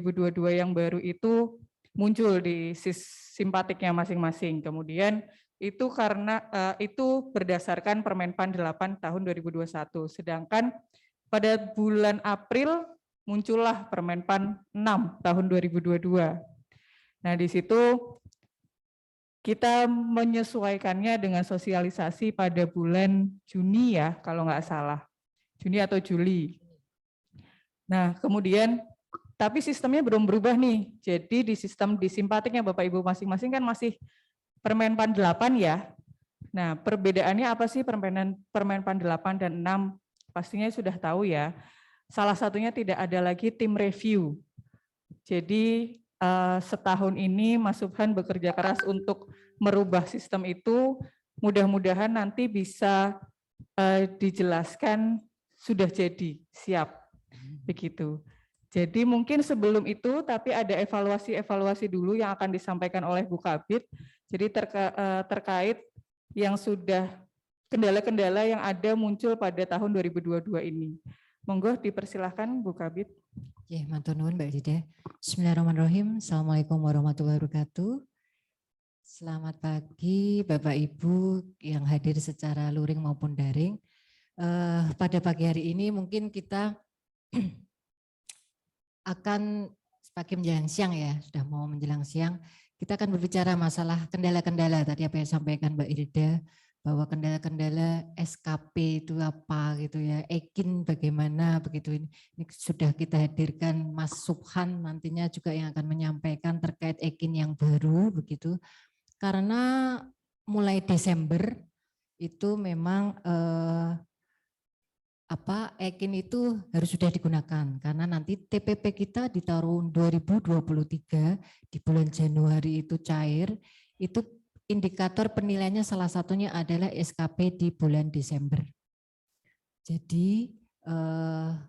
2022 yang baru itu muncul di simpatiknya masing-masing. Kemudian itu karena itu berdasarkan Permenpan 8 tahun 2021. Sedangkan pada bulan April muncullah Permenpan 6 tahun 2022. Nah, di situ kita menyesuaikannya dengan sosialisasi pada bulan Juni ya, kalau nggak salah. Juni atau Juli. Nah, kemudian tapi sistemnya belum berubah nih. Jadi di sistem di simpatiknya Bapak Ibu masing-masing kan masih Permenpan 8 ya. Nah, perbedaannya apa sih Permenpan 8 dan 6? Pastinya sudah tahu ya. Salah satunya tidak ada lagi tim review. Jadi setahun ini Mas Subhan bekerja keras untuk merubah sistem itu. Mudah-mudahan nanti bisa dijelaskan sudah jadi, siap. Begitu. Jadi mungkin sebelum itu, tapi ada evaluasi dulu yang akan disampaikan oleh Bu Kabid. Jadi terkait yang sudah kendala-kendala yang ada muncul pada tahun 2022 ini. Monggo dipersilahkan Bu Kabid. Ya, matur nuwun Mbak Dida. Bismillahirrahmanirrahim. Assalamualaikum warahmatullahi wabarakatuh. Selamat pagi Bapak Ibu yang hadir secara luring maupun daring. Pada pagi hari ini mungkin kita akan sebagai menjelang siang ya, sudah mau menjelang siang, kita akan berbicara masalah kendala-kendala tadi apa yang disampaikan Mbak Irida, bahwa kendala-kendala SKP itu apa gitu ya, EKIN bagaimana begitu, ini sudah kita hadirkan Mas Subhan nantinya juga yang akan menyampaikan terkait EKIN yang baru begitu, karena mulai Desember itu memang EKIN itu harus sudah digunakan karena nanti TPP kita di tahun 2023 di bulan Januari itu cair, itu indikator penilaiannya salah satunya adalah SKP di bulan Desember. Jadi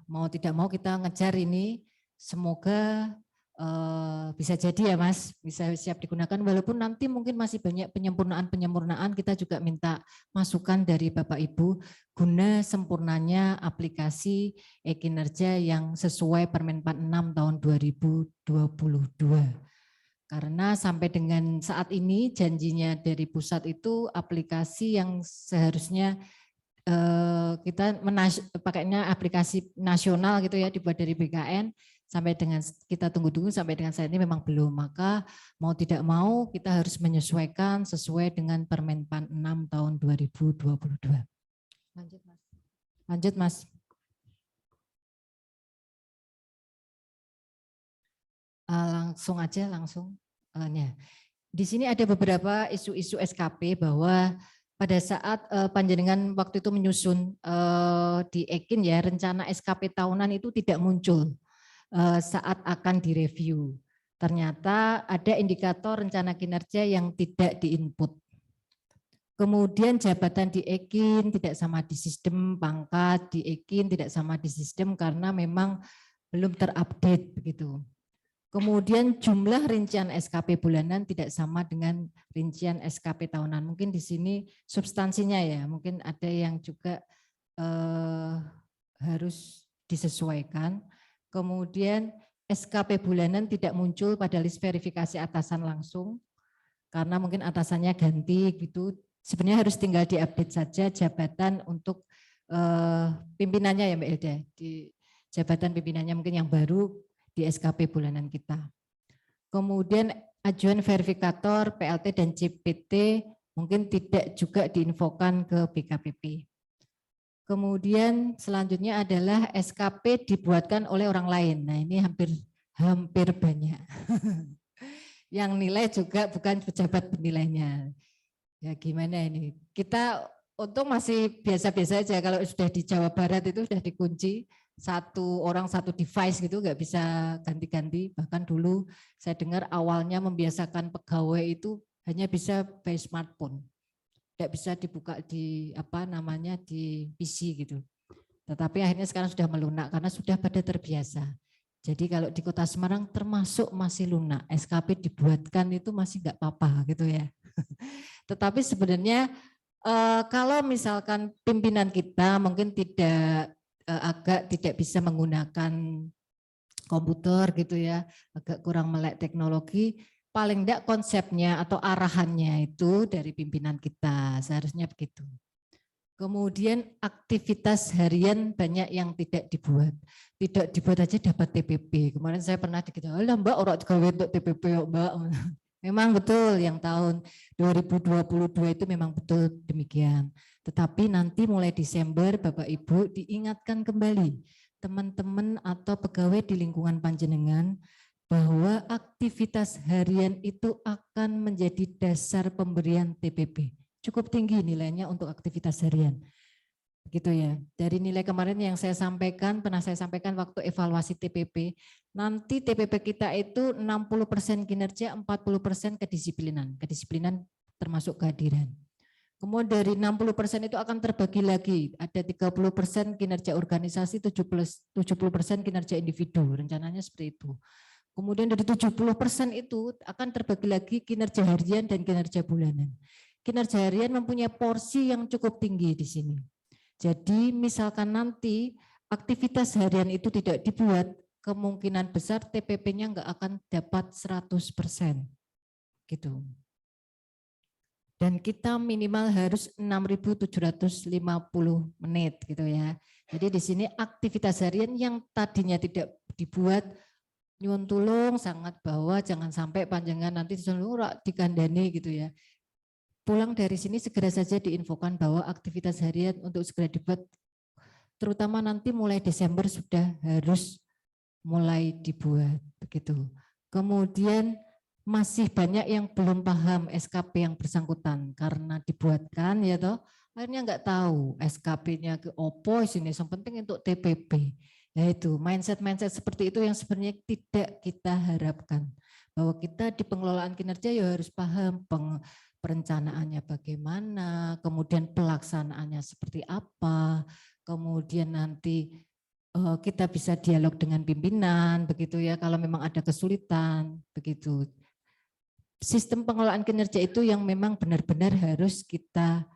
mau tidak mau kita ngejar ini, semoga bisa jadi ya Mas, bisa siap digunakan walaupun nanti mungkin masih banyak penyempurnaan, kita juga minta masukan dari Bapak Ibu guna sempurnanya aplikasi e-kinerja yang sesuai Permenpan 6 tahun 2022. Karena sampai dengan saat ini janjinya dari pusat itu aplikasi yang seharusnya kita pakainya aplikasi nasional gitu ya, dibuat dari BKN, sampai dengan kita tunggu-tunggu sampai dengan saat ini memang belum, maka mau tidak mau kita harus menyesuaikan sesuai dengan Permenpan 6 tahun 2022. Lanjut Mas. Lanjut Mas. Langsung aja langsung. Di sini ada beberapa isu-isu SKP bahwa pada saat panjenengan waktu itu menyusun di EKIN ya, rencana SKP tahunan itu tidak muncul saat akan direview. Ternyata ada indikator rencana kinerja yang tidak diinput. Kemudian jabatan di EKIN tidak sama di sistem, pangkat di EKIN tidak sama di sistem karena memang belum terupdate begitu. Kemudian jumlah rincian SKP bulanan tidak sama dengan rincian SKP tahunan. Mungkin di sini substansinya ya, mungkin ada yang juga harus disesuaikan. Kemudian SKP bulanan tidak muncul pada list verifikasi atasan langsung, karena mungkin atasannya ganti gitu. Sebenarnya harus tinggal diupdate saja jabatan untuk pimpinannya ya Mbak Elda. Di jabatan pimpinannya mungkin yang baru di SKP bulanan kita. Kemudian ajuan verifikator PLT dan CPT mungkin tidak juga diinfokan ke BKPP. Kemudian selanjutnya adalah SKP dibuatkan oleh orang lain. Nah ini hampir banyak. Yang nilai juga bukan pejabat penilainya. Ya gimana ini? Kita untung masih biasa-biasa aja, kalau sudah di Jawa Barat itu sudah dikunci. Satu orang satu device gitu, nggak bisa ganti-ganti. Bahkan dulu saya dengar awalnya membiasakan pegawai itu hanya bisa by smartphone. Tidak bisa dibuka di di PC gitu. Tetapi akhirnya sekarang sudah melunak karena sudah pada terbiasa. Jadi kalau di Kota Semarang termasuk masih lunak, SKP dibuatkan itu masih nggak apa-apa gitu ya. Tetapi sebenarnya kalau misalkan pimpinan kita mungkin tidak bisa menggunakan komputer gitu ya, agak kurang melek teknologi, paling enggak konsepnya atau arahannya itu dari pimpinan kita, seharusnya begitu. Kemudian aktivitas harian banyak yang tidak dibuat. Tidak dibuat aja dapat TPP. Kemarin saya pernah dikira, "Alah Mbak, orang gawe untuk TPP ya Mbak." Memang betul yang tahun 2022 itu memang betul demikian. Tetapi nanti mulai Desember Bapak Ibu diingatkan kembali teman-teman atau pegawai di lingkungan panjenengan bahwa aktivitas harian itu akan menjadi dasar pemberian TPP. Cukup tinggi nilainya untuk aktivitas harian. Begitu ya. Dari nilai kemarin yang saya sampaikan, pernah saya sampaikan waktu evaluasi TPP, nanti TPP kita itu 60% kinerja, 40% kedisiplinan. Kedisiplinan termasuk kehadiran. Kemudian dari 60% itu akan terbagi lagi, ada 30% kinerja organisasi, 70% kinerja individu, rencananya seperti itu. Kemudian dari 70% itu akan terbagi lagi kinerja harian dan kinerja bulanan. Kinerja harian mempunyai porsi yang cukup tinggi di sini. Jadi misalkan nanti aktivitas harian itu tidak dibuat, kemungkinan besar TPP-nya nggak akan dapat 100%. Gitu. Dan kita minimal harus 6.750 menit gitu ya. Jadi di sini aktivitas harian yang tadinya tidak dibuat, nyuwun tulung sangat bahwa jangan sampai panjangan nanti dikandani gitu ya. Pulang dari sini segera saja diinfokan bahwa aktivitas harian untuk segera dibuat, terutama nanti mulai Desember sudah harus mulai dibuat begitu. Kemudian masih banyak yang belum paham SKP yang bersangkutan karena dibuatkan ya toh, akhirnya nggak tahu SKP-nya ke opo sini, yang penting untuk TPP. Yaitu mindset seperti itu yang sebenarnya tidak kita harapkan. Bahwa kita di pengelolaan kinerja ya harus paham perencanaannya bagaimana, kemudian pelaksanaannya seperti apa, kemudian nanti kita bisa dialog dengan pimpinan, begitu ya, kalau memang ada kesulitan, begitu. Sistem pengelolaan kinerja itu yang memang benar-benar harus kita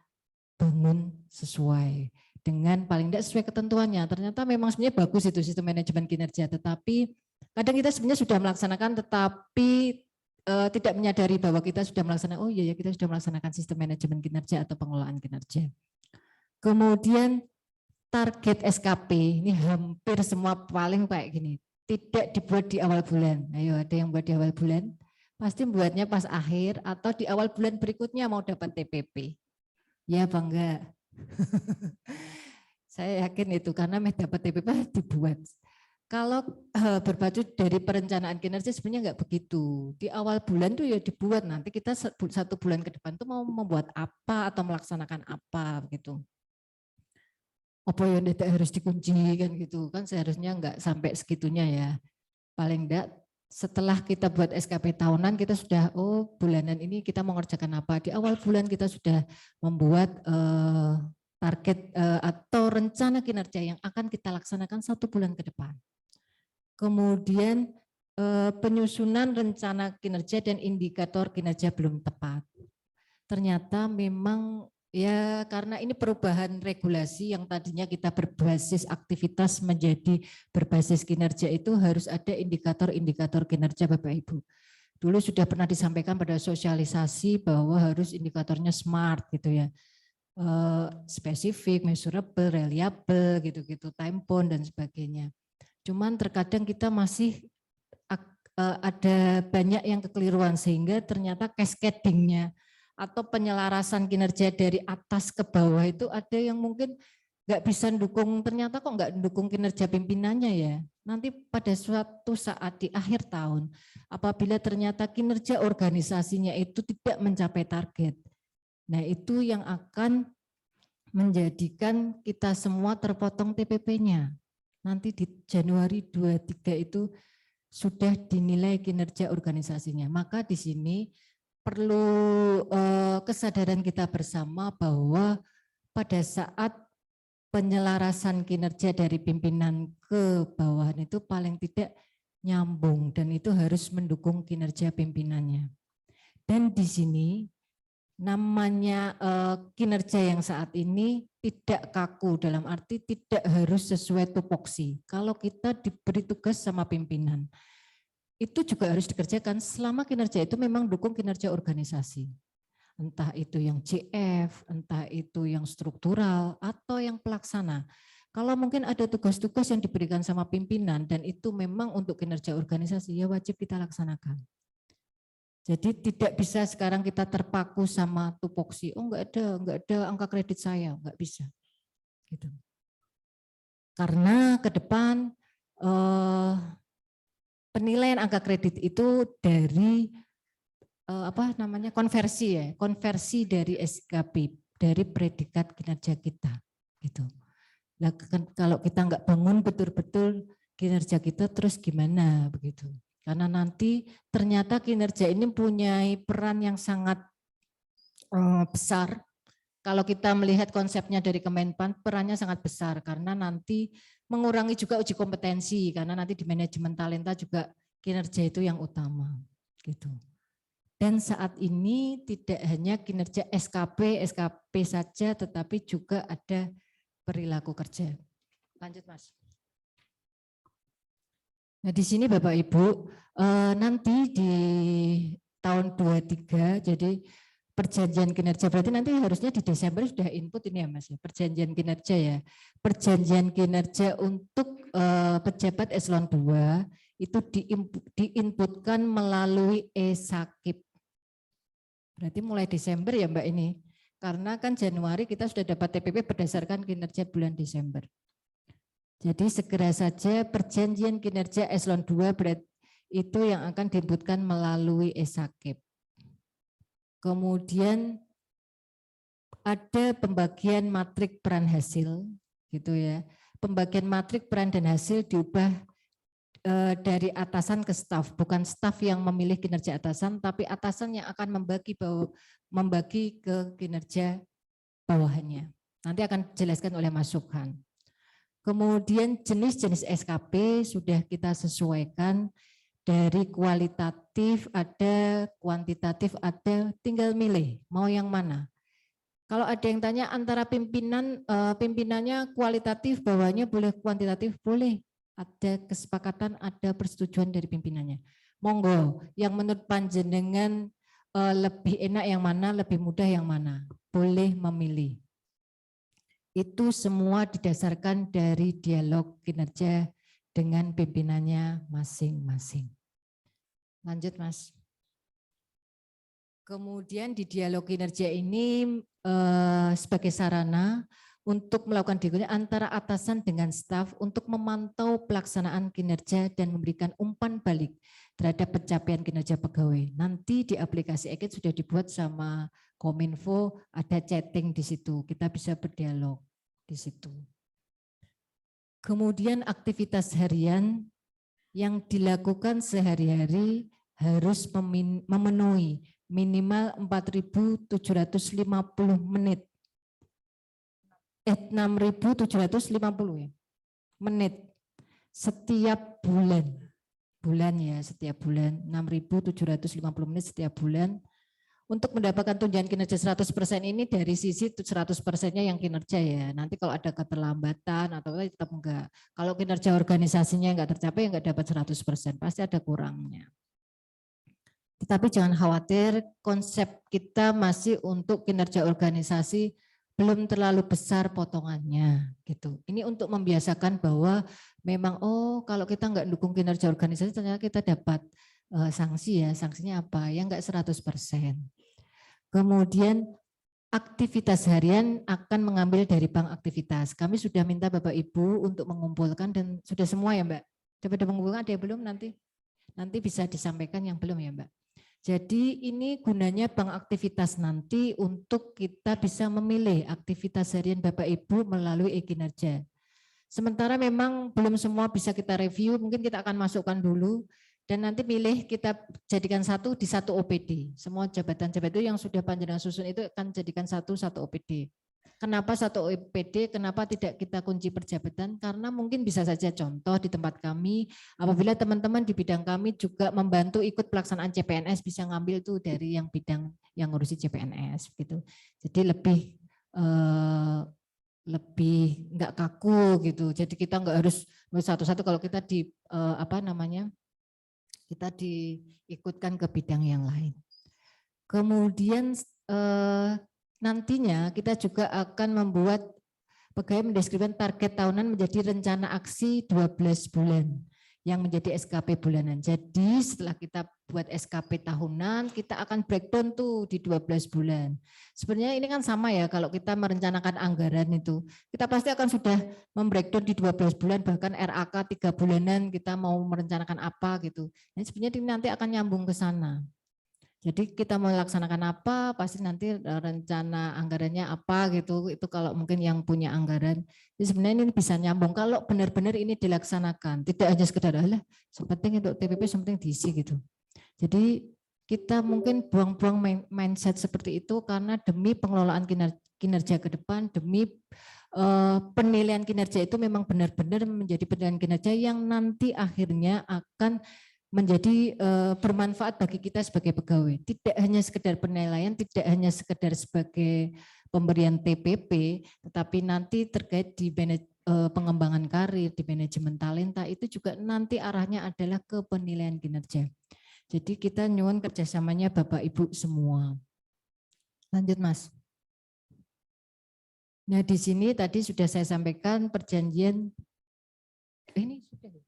bangun sesuai dengan paling tidak sesuai ketentuannya. Ternyata memang sebenarnya bagus itu sistem manajemen kinerja, tetapi kadang kita sebenarnya sudah melaksanakan, tetapi tidak menyadari bahwa kita sudah melaksanakan, oh iya ya kita sudah melaksanakan sistem manajemen kinerja atau pengelolaan kinerja. Kemudian target SKP, ini hampir semua paling kayak gini, tidak dibuat di awal bulan. Ayo ada yang buat di awal bulan? Pasti buatnya pas akhir atau di awal bulan berikutnya mau dapat TPP. Ya bangga. Saya yakin itu karena dapat TPP dibuat. Kalau berpacu dari perencanaan kinerja sebenarnya nggak begitu. Di awal bulan tuh ya dibuat, nanti kita 1 bulan ke depan tuh mau membuat apa atau melaksanakan apa gitu. Apa yang harus dikunci kan gitu kan, seharusnya nggak sampai segitunya ya. Paling enggak setelah kita buat SKP tahunan kita sudah, oh bulanan ini kita mengerjakan apa. Di awal bulan kita sudah membuat target atau rencana kinerja yang akan kita laksanakan 1 bulan ke depan. Kemudian penyusunan rencana kinerja dan indikator kinerja belum tepat. Ternyata memang ya karena ini perubahan regulasi yang tadinya kita berbasis aktivitas menjadi berbasis kinerja, itu harus ada indikator-indikator kinerja Bapak Ibu. Dulu sudah pernah disampaikan pada sosialisasi bahwa harus indikatornya SMART gitu ya. Spesifik, measurable, reliable gitu-gitu, time bound dan sebagainya. Cuman terkadang kita masih ada banyak yang kekeliruan sehingga ternyata cascading-nya atau penyelarasan kinerja dari atas ke bawah itu ada yang mungkin nggak bisa mendukung, ternyata kok nggak mendukung kinerja pimpinannya ya. Nanti pada suatu saat di akhir tahun apabila ternyata kinerja organisasinya itu tidak mencapai target. Nah itu yang akan menjadikan kita semua terpotong TPP-nya. Nanti di Januari 23 itu sudah dinilai kinerja organisasinya. Maka di sini perlu kesadaran kita bersama bahwa pada saat penyelarasan kinerja dari pimpinan ke bawahan itu paling tidak nyambung dan itu harus mendukung kinerja pimpinannya. Dan di sini namanya kinerja yang saat ini tidak kaku, dalam arti tidak harus sesuai tupoksi. Kalau kita diberi tugas sama pimpinan, itu juga harus dikerjakan selama kinerja itu memang dukung kinerja organisasi. Entah itu yang CF, entah itu yang struktural, atau yang pelaksana. Kalau mungkin ada tugas-tugas yang diberikan sama pimpinan dan itu memang untuk kinerja organisasi, ya wajib kita laksanakan. Jadi tidak bisa sekarang kita terpaku sama tupoksi. Oh enggak ada angka kredit saya, enggak bisa. Gitu. Karena ke depan penilaian angka kredit itu dari konversi dari SKP, dari predikat kinerja kita. Gitu. Nah, kalau kita enggak bangun betul-betul kinerja kita, terus gimana begitu? Karena nanti ternyata kinerja ini punya peran yang sangat besar. Kalau kita melihat konsepnya dari Kemenpan, perannya sangat besar karena nanti mengurangi juga uji kompetensi, karena nanti di manajemen talenta juga kinerja itu yang utama. Gitu. Dan saat ini tidak hanya kinerja SKP saja, tetapi juga ada perilaku kerja. Lanjut Mas. Nah di sini Bapak Ibu, nanti di tahun 23, jadi perjanjian kinerja, berarti nanti harusnya di Desember sudah input ini ya Mas, perjanjian kinerja ya. Perjanjian kinerja untuk pejabat eselon 2 itu diinputkan melalui e-sakip. Berarti mulai Desember ya Mbak ini, karena kan Januari kita sudah dapat TPP berdasarkan kinerja bulan Desember. Jadi segera saja perjanjian kinerja eselon 2 itu yang akan diinputkan melalui e-sakip. Kemudian ada pembagian matrik peran hasil, gitu ya. Pembagian matrik peran dan hasil diubah dari atasan ke staf, bukan staf yang memilih kinerja atasan, tapi atasan yang akan membagi ke kinerja bawahannya. Nanti akan dijelaskan oleh Mas Subhan. Kemudian jenis-jenis SKP sudah kita sesuaikan dari kualitatif, ada kuantitatif, ada, tinggal milih mau yang mana. Kalau ada yang tanya antara pimpinannya kualitatif, bawahnya boleh kuantitatif, boleh. Ada kesepakatan, ada persetujuan dari pimpinannya. Monggo, yang menurut panjenengan lebih enak yang mana, lebih mudah yang mana, boleh memilih. Itu semua didasarkan dari dialog kinerja dengan pimpinannya masing-masing. Lanjut Mas. Kemudian di dialog kinerja ini sebagai sarana untuk melakukan dialog antara atasan dengan staf untuk memantau pelaksanaan kinerja dan memberikan umpan balik terhadap pencapaian kinerja pegawai. Nanti di aplikasi Eket sudah dibuat sama Kominfo, ada chatting di situ, kita bisa berdialog di situ. Kemudian aktivitas harian yang dilakukan sehari-hari harus memenuhi minimal 4.750 menit. 6.750 ya, menit setiap bulan. Bulan ya, setiap bulan 6.750 menit setiap bulan. Untuk mendapatkan tunjangan kinerja 100% ini dari sisi 100%-nya yang kinerja ya. Nanti kalau ada keterlambatan atau tetap enggak. Kalau kinerja organisasinya enggak tercapai enggak dapat 100%, pasti ada kurangnya. Tetapi jangan khawatir, konsep kita masih untuk kinerja organisasi belum terlalu besar potongannya gitu. Ini untuk membiasakan bahwa memang kalau kita enggak dukung kinerja organisasi ternyata kita dapat sanksi ya. Sanksinya apa? Ya enggak 100%. Kemudian aktivitas harian akan mengambil dari bank aktivitas. Kami sudah minta Bapak Ibu untuk mengumpulkan dan sudah semua ya Mbak. Sudah mengumpulkan, ada yang belum nanti? Nanti bisa disampaikan yang belum ya Mbak. Jadi ini gunanya bank aktivitas nanti untuk kita bisa memilih aktivitas harian Bapak Ibu melalui e-kinerja. Sementara memang belum semua bisa kita review, mungkin kita akan masukkan dulu. Dan nanti pilih kita jadikan satu di satu OPD. Semua jabatan-jabatan itu yang sudah panjenengan susun itu akan jadikan satu OPD. Kenapa satu OPD, kenapa tidak kita kunci perjabatan? Karena mungkin bisa saja contoh di tempat kami, apabila teman-teman di bidang kami juga membantu ikut pelaksanaan CPNS, bisa ngambil tuh dari yang bidang yang ngurusi CPNS gitu. Jadi lebih nggak kaku gitu. Jadi kita nggak harus satu-satu, kalau kita kita diikutkan ke bidang yang lain. Kemudian nantinya kita juga akan membuat pegawai mendeskripsikan target tahunan menjadi rencana aksi 12 bulan yang menjadi SKP bulanan. Jadi setelah kita buat SKP tahunan, kita akan breakdown tuh di 12 bulan. Sebenarnya ini kan sama ya, kalau kita merencanakan anggaran itu, kita pasti akan sudah membreakdown di 12 bulan, bahkan RAK 3 bulanan kita mau merencanakan apa gitu. Nah, sebenarnya ini nanti akan nyambung ke sana. Jadi kita mau laksanakan apa, pasti nanti rencana anggarannya apa gitu. Itu kalau mungkin yang punya anggaran. Jadi sebenarnya ini bisa nyambung kalau benar-benar ini dilaksanakan. Tidak hanya sekedar sepenting untuk TPP, sepenting diisi gitu. Jadi kita mungkin buang-buang mindset seperti itu karena demi pengelolaan kinerja ke depan, demi penilaian kinerja itu memang benar-benar menjadi penilaian kinerja yang nanti akhirnya akan menjadi bermanfaat bagi kita sebagai pegawai. Tidak hanya sekedar penilaian, tidak hanya sekedar sebagai pemberian TPP, tetapi nanti terkait di pengembangan karir, di manajemen talenta, itu juga nanti arahnya adalah ke penilaian kinerja. Jadi kita nyuwun kerjasamanya Bapak Ibu semua. Lanjut Mas. Nah di sini tadi sudah saya sampaikan perjanjian, ini sudah.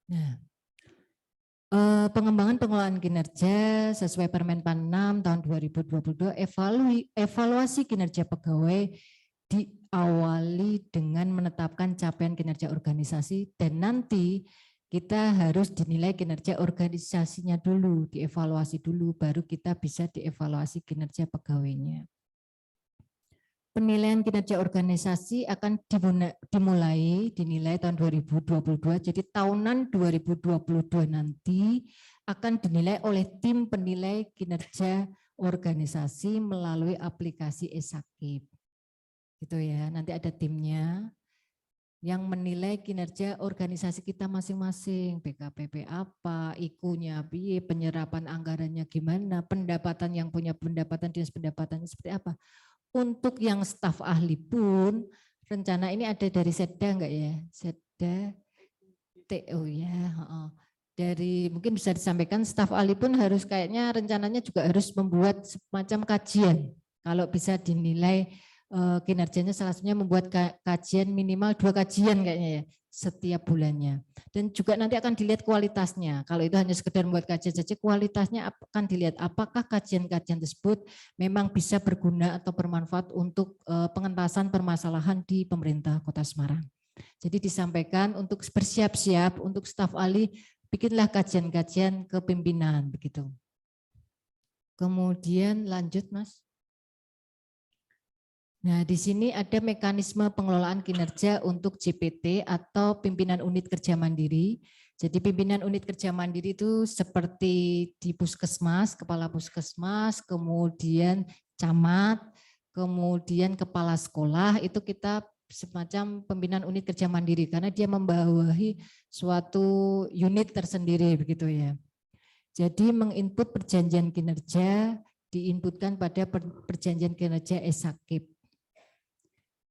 Nah, pengembangan pengelolaan kinerja sesuai Permen Pan 6 tahun 2022, evaluasi kinerja pegawai diawali dengan menetapkan capaian kinerja organisasi dan nanti kita harus dinilai kinerja organisasinya dulu, dievaluasi dulu, baru kita bisa dievaluasi kinerja pegawainya. Penilaian kinerja organisasi akan dinilai tahun 2022, jadi tahunan 2022 nanti akan dinilai oleh tim penilai kinerja organisasi melalui aplikasi e-Sakip. Gitu ya, nanti ada timnya yang menilai kinerja organisasi kita masing-masing, BKPP apa, IKU-nya, penyerapan anggarannya gimana, pendapatan yang punya pendapatan, dinas pendapatannya seperti apa. Untuk yang staf ahli pun rencana ini ada dari Setda enggak ya? Setda TO ya. Dari mungkin bisa disampaikan staf ahli pun harus kayaknya rencananya juga harus membuat semacam kajian. Kalau bisa dinilai kinerjanya salah satunya membuat kajian minimal 2 kajian kayaknya ya setiap bulannya. Dan juga nanti akan dilihat kualitasnya. Kalau itu hanya sekedar membuat kajian saja, kualitasnya akan dilihat apakah kajian-kajian tersebut memang bisa berguna atau bermanfaat untuk pengentasan permasalahan di pemerintah Kota Semarang. Jadi disampaikan untuk bersiap-siap untuk staf ahli, bikinlah kajian-kajian kepimpinan begitu. Kemudian lanjut Mas. Nah, di sini ada mekanisme pengelolaan kinerja untuk JPT atau pimpinan unit kerja mandiri. Jadi pimpinan unit kerja mandiri itu seperti di puskesmas, kepala puskesmas, kemudian camat, kemudian kepala sekolah, itu kita semacam pimpinan unit kerja mandiri karena dia membawahi suatu unit tersendiri begitu ya. Jadi menginput perjanjian kinerja diinputkan pada perjanjian kinerja e-Sakip.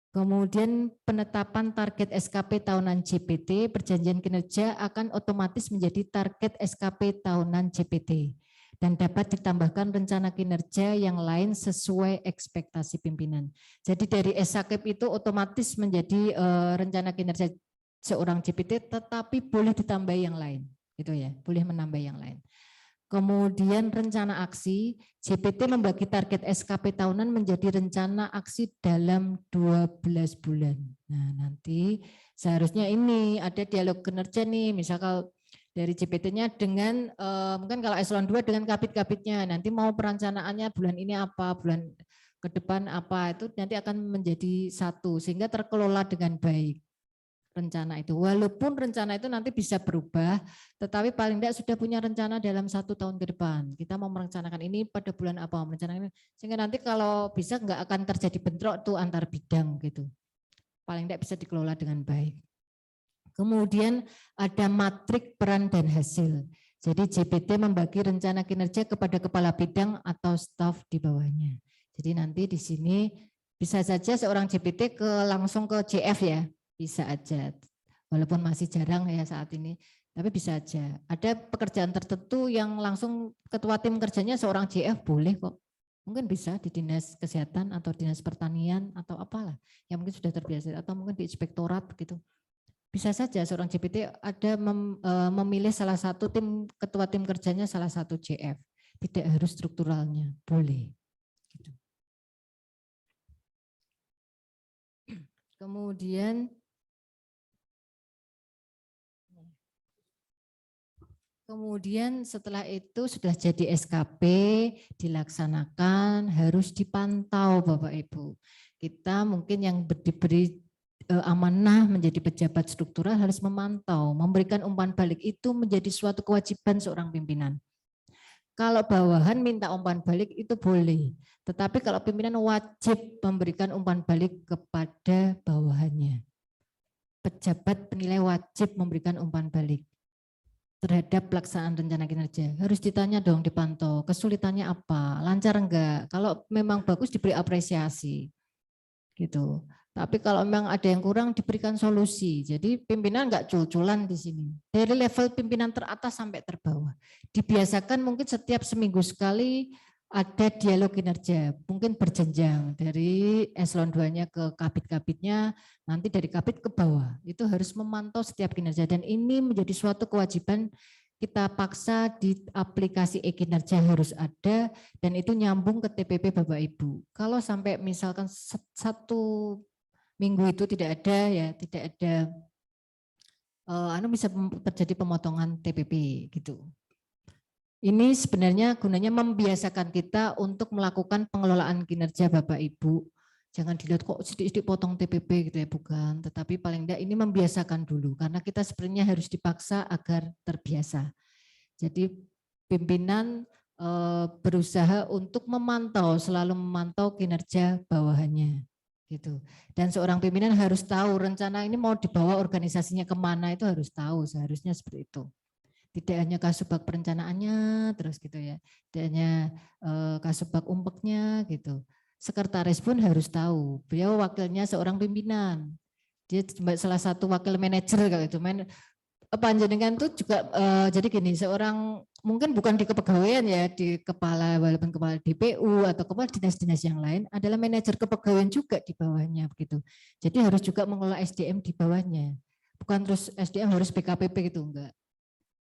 Kemudian penetapan target SKP tahunan JPT, perjanjian kinerja akan otomatis menjadi target SKP tahunan JPT dan dapat ditambahkan rencana kinerja yang lain sesuai ekspektasi pimpinan. Jadi dari SKP itu otomatis menjadi rencana kinerja seorang JPT, tetapi boleh ditambah yang lain, gitu ya, boleh menambah yang lain. Kemudian rencana aksi, JPT membagi target SKP tahunan menjadi rencana aksi dalam 12 bulan. Nah nanti seharusnya ini ada dialog kinerja nih, misalkan dari JPT-nya dengan, mungkin kalau eselon 2 dengan kabit-kabitnya, nanti mau perencanaannya bulan ini apa, bulan ke depan apa, itu nanti akan menjadi satu, sehingga terkelola dengan baik. rencana itu. Walaupun rencana itu nanti bisa berubah, tetapi paling tidak sudah punya rencana dalam 1 tahun ke depan. Kita mau merencanakan ini pada bulan apa, merencanakan ini, sehingga nanti kalau bisa nggak akan terjadi bentrok tuh antar bidang gitu. Paling tidak bisa dikelola dengan baik. Kemudian ada matrik peran dan hasil. Jadi JPT membagi rencana kinerja kepada kepala bidang atau staf di bawahnya. Jadi nanti di sini bisa saja seorang JPT langsung ke JF ya, bisa aja. Walaupun masih jarang ya saat ini, tapi bisa aja. Ada pekerjaan tertentu yang langsung ketua tim kerjanya seorang JF boleh kok. Mungkin bisa di dinas kesehatan atau dinas pertanian atau apalah, yang mungkin sudah terbiasa, atau mungkin di inspektorat begitu. Bisa saja seorang JPT ada memilih salah satu ketua tim kerjanya salah satu JF. Tidak harus strukturalnya, boleh. Gitu. Kemudian setelah itu sudah jadi SKP, dilaksanakan, harus dipantau Bapak Ibu. Kita mungkin yang diberi amanah menjadi pejabat struktural harus memantau, memberikan umpan balik itu menjadi suatu kewajiban seorang pimpinan. Kalau bawahan minta umpan balik itu boleh, tetapi kalau pimpinan wajib memberikan umpan balik kepada bawahannya. Pejabat penilai wajib memberikan umpan balik terhadap pelaksanaan rencana kinerja. Harus ditanya dong, dipantau, kesulitannya apa, lancar enggak, kalau memang bagus diberi apresiasi. Gitu. Tapi kalau memang ada yang kurang diberikan solusi. Jadi pimpinan enggak cul-culan di sini. Dari level pimpinan teratas sampai terbawah. Dibiasakan mungkin setiap seminggu sekali ada dialog kinerja, mungkin berjenjang dari eselon 2-nya ke kabit-kabitnya, nanti dari kabit ke bawah. Itu harus memantau setiap kinerja dan ini menjadi suatu kewajiban kita paksa di aplikasi e-kinerja harus ada dan itu nyambung ke TPP Bapak Ibu. Kalau sampai misalkan 1 minggu itu tidak ada ya, tidak ada bisa terjadi pemotongan TPP gitu. Ini sebenarnya gunanya membiasakan kita untuk melakukan pengelolaan kinerja Bapak Ibu. Jangan dilihat kok sedikit potong TPP gitu ya, bukan. Tetapi paling tidak ini membiasakan dulu karena kita sebenarnya harus dipaksa agar terbiasa. Jadi pimpinan berusaha untuk memantau, selalu memantau kinerja bawahannya. Gitu. Dan seorang pimpinan harus tahu rencana ini mau dibawa organisasinya kemana itu harus tahu, seharusnya seperti itu. Tidak hanya kasubag perencanaannya terus gitu ya, tidak hanya kasubag umpeknya gitu. Sekretaris pun harus tahu, beliau wakilnya seorang pimpinan, dia salah satu wakil manajer kalau itu. Panjenengan itu juga jadi gini, seorang mungkin bukan di kepegawaian ya, di kepala walaupun kepala DPU atau kepala dinas-dinas yang lain adalah manajer kepegawaian juga di bawahnya begitu. Jadi harus juga mengelola SDM di bawahnya, bukan terus SDM harus BKPP gitu enggak.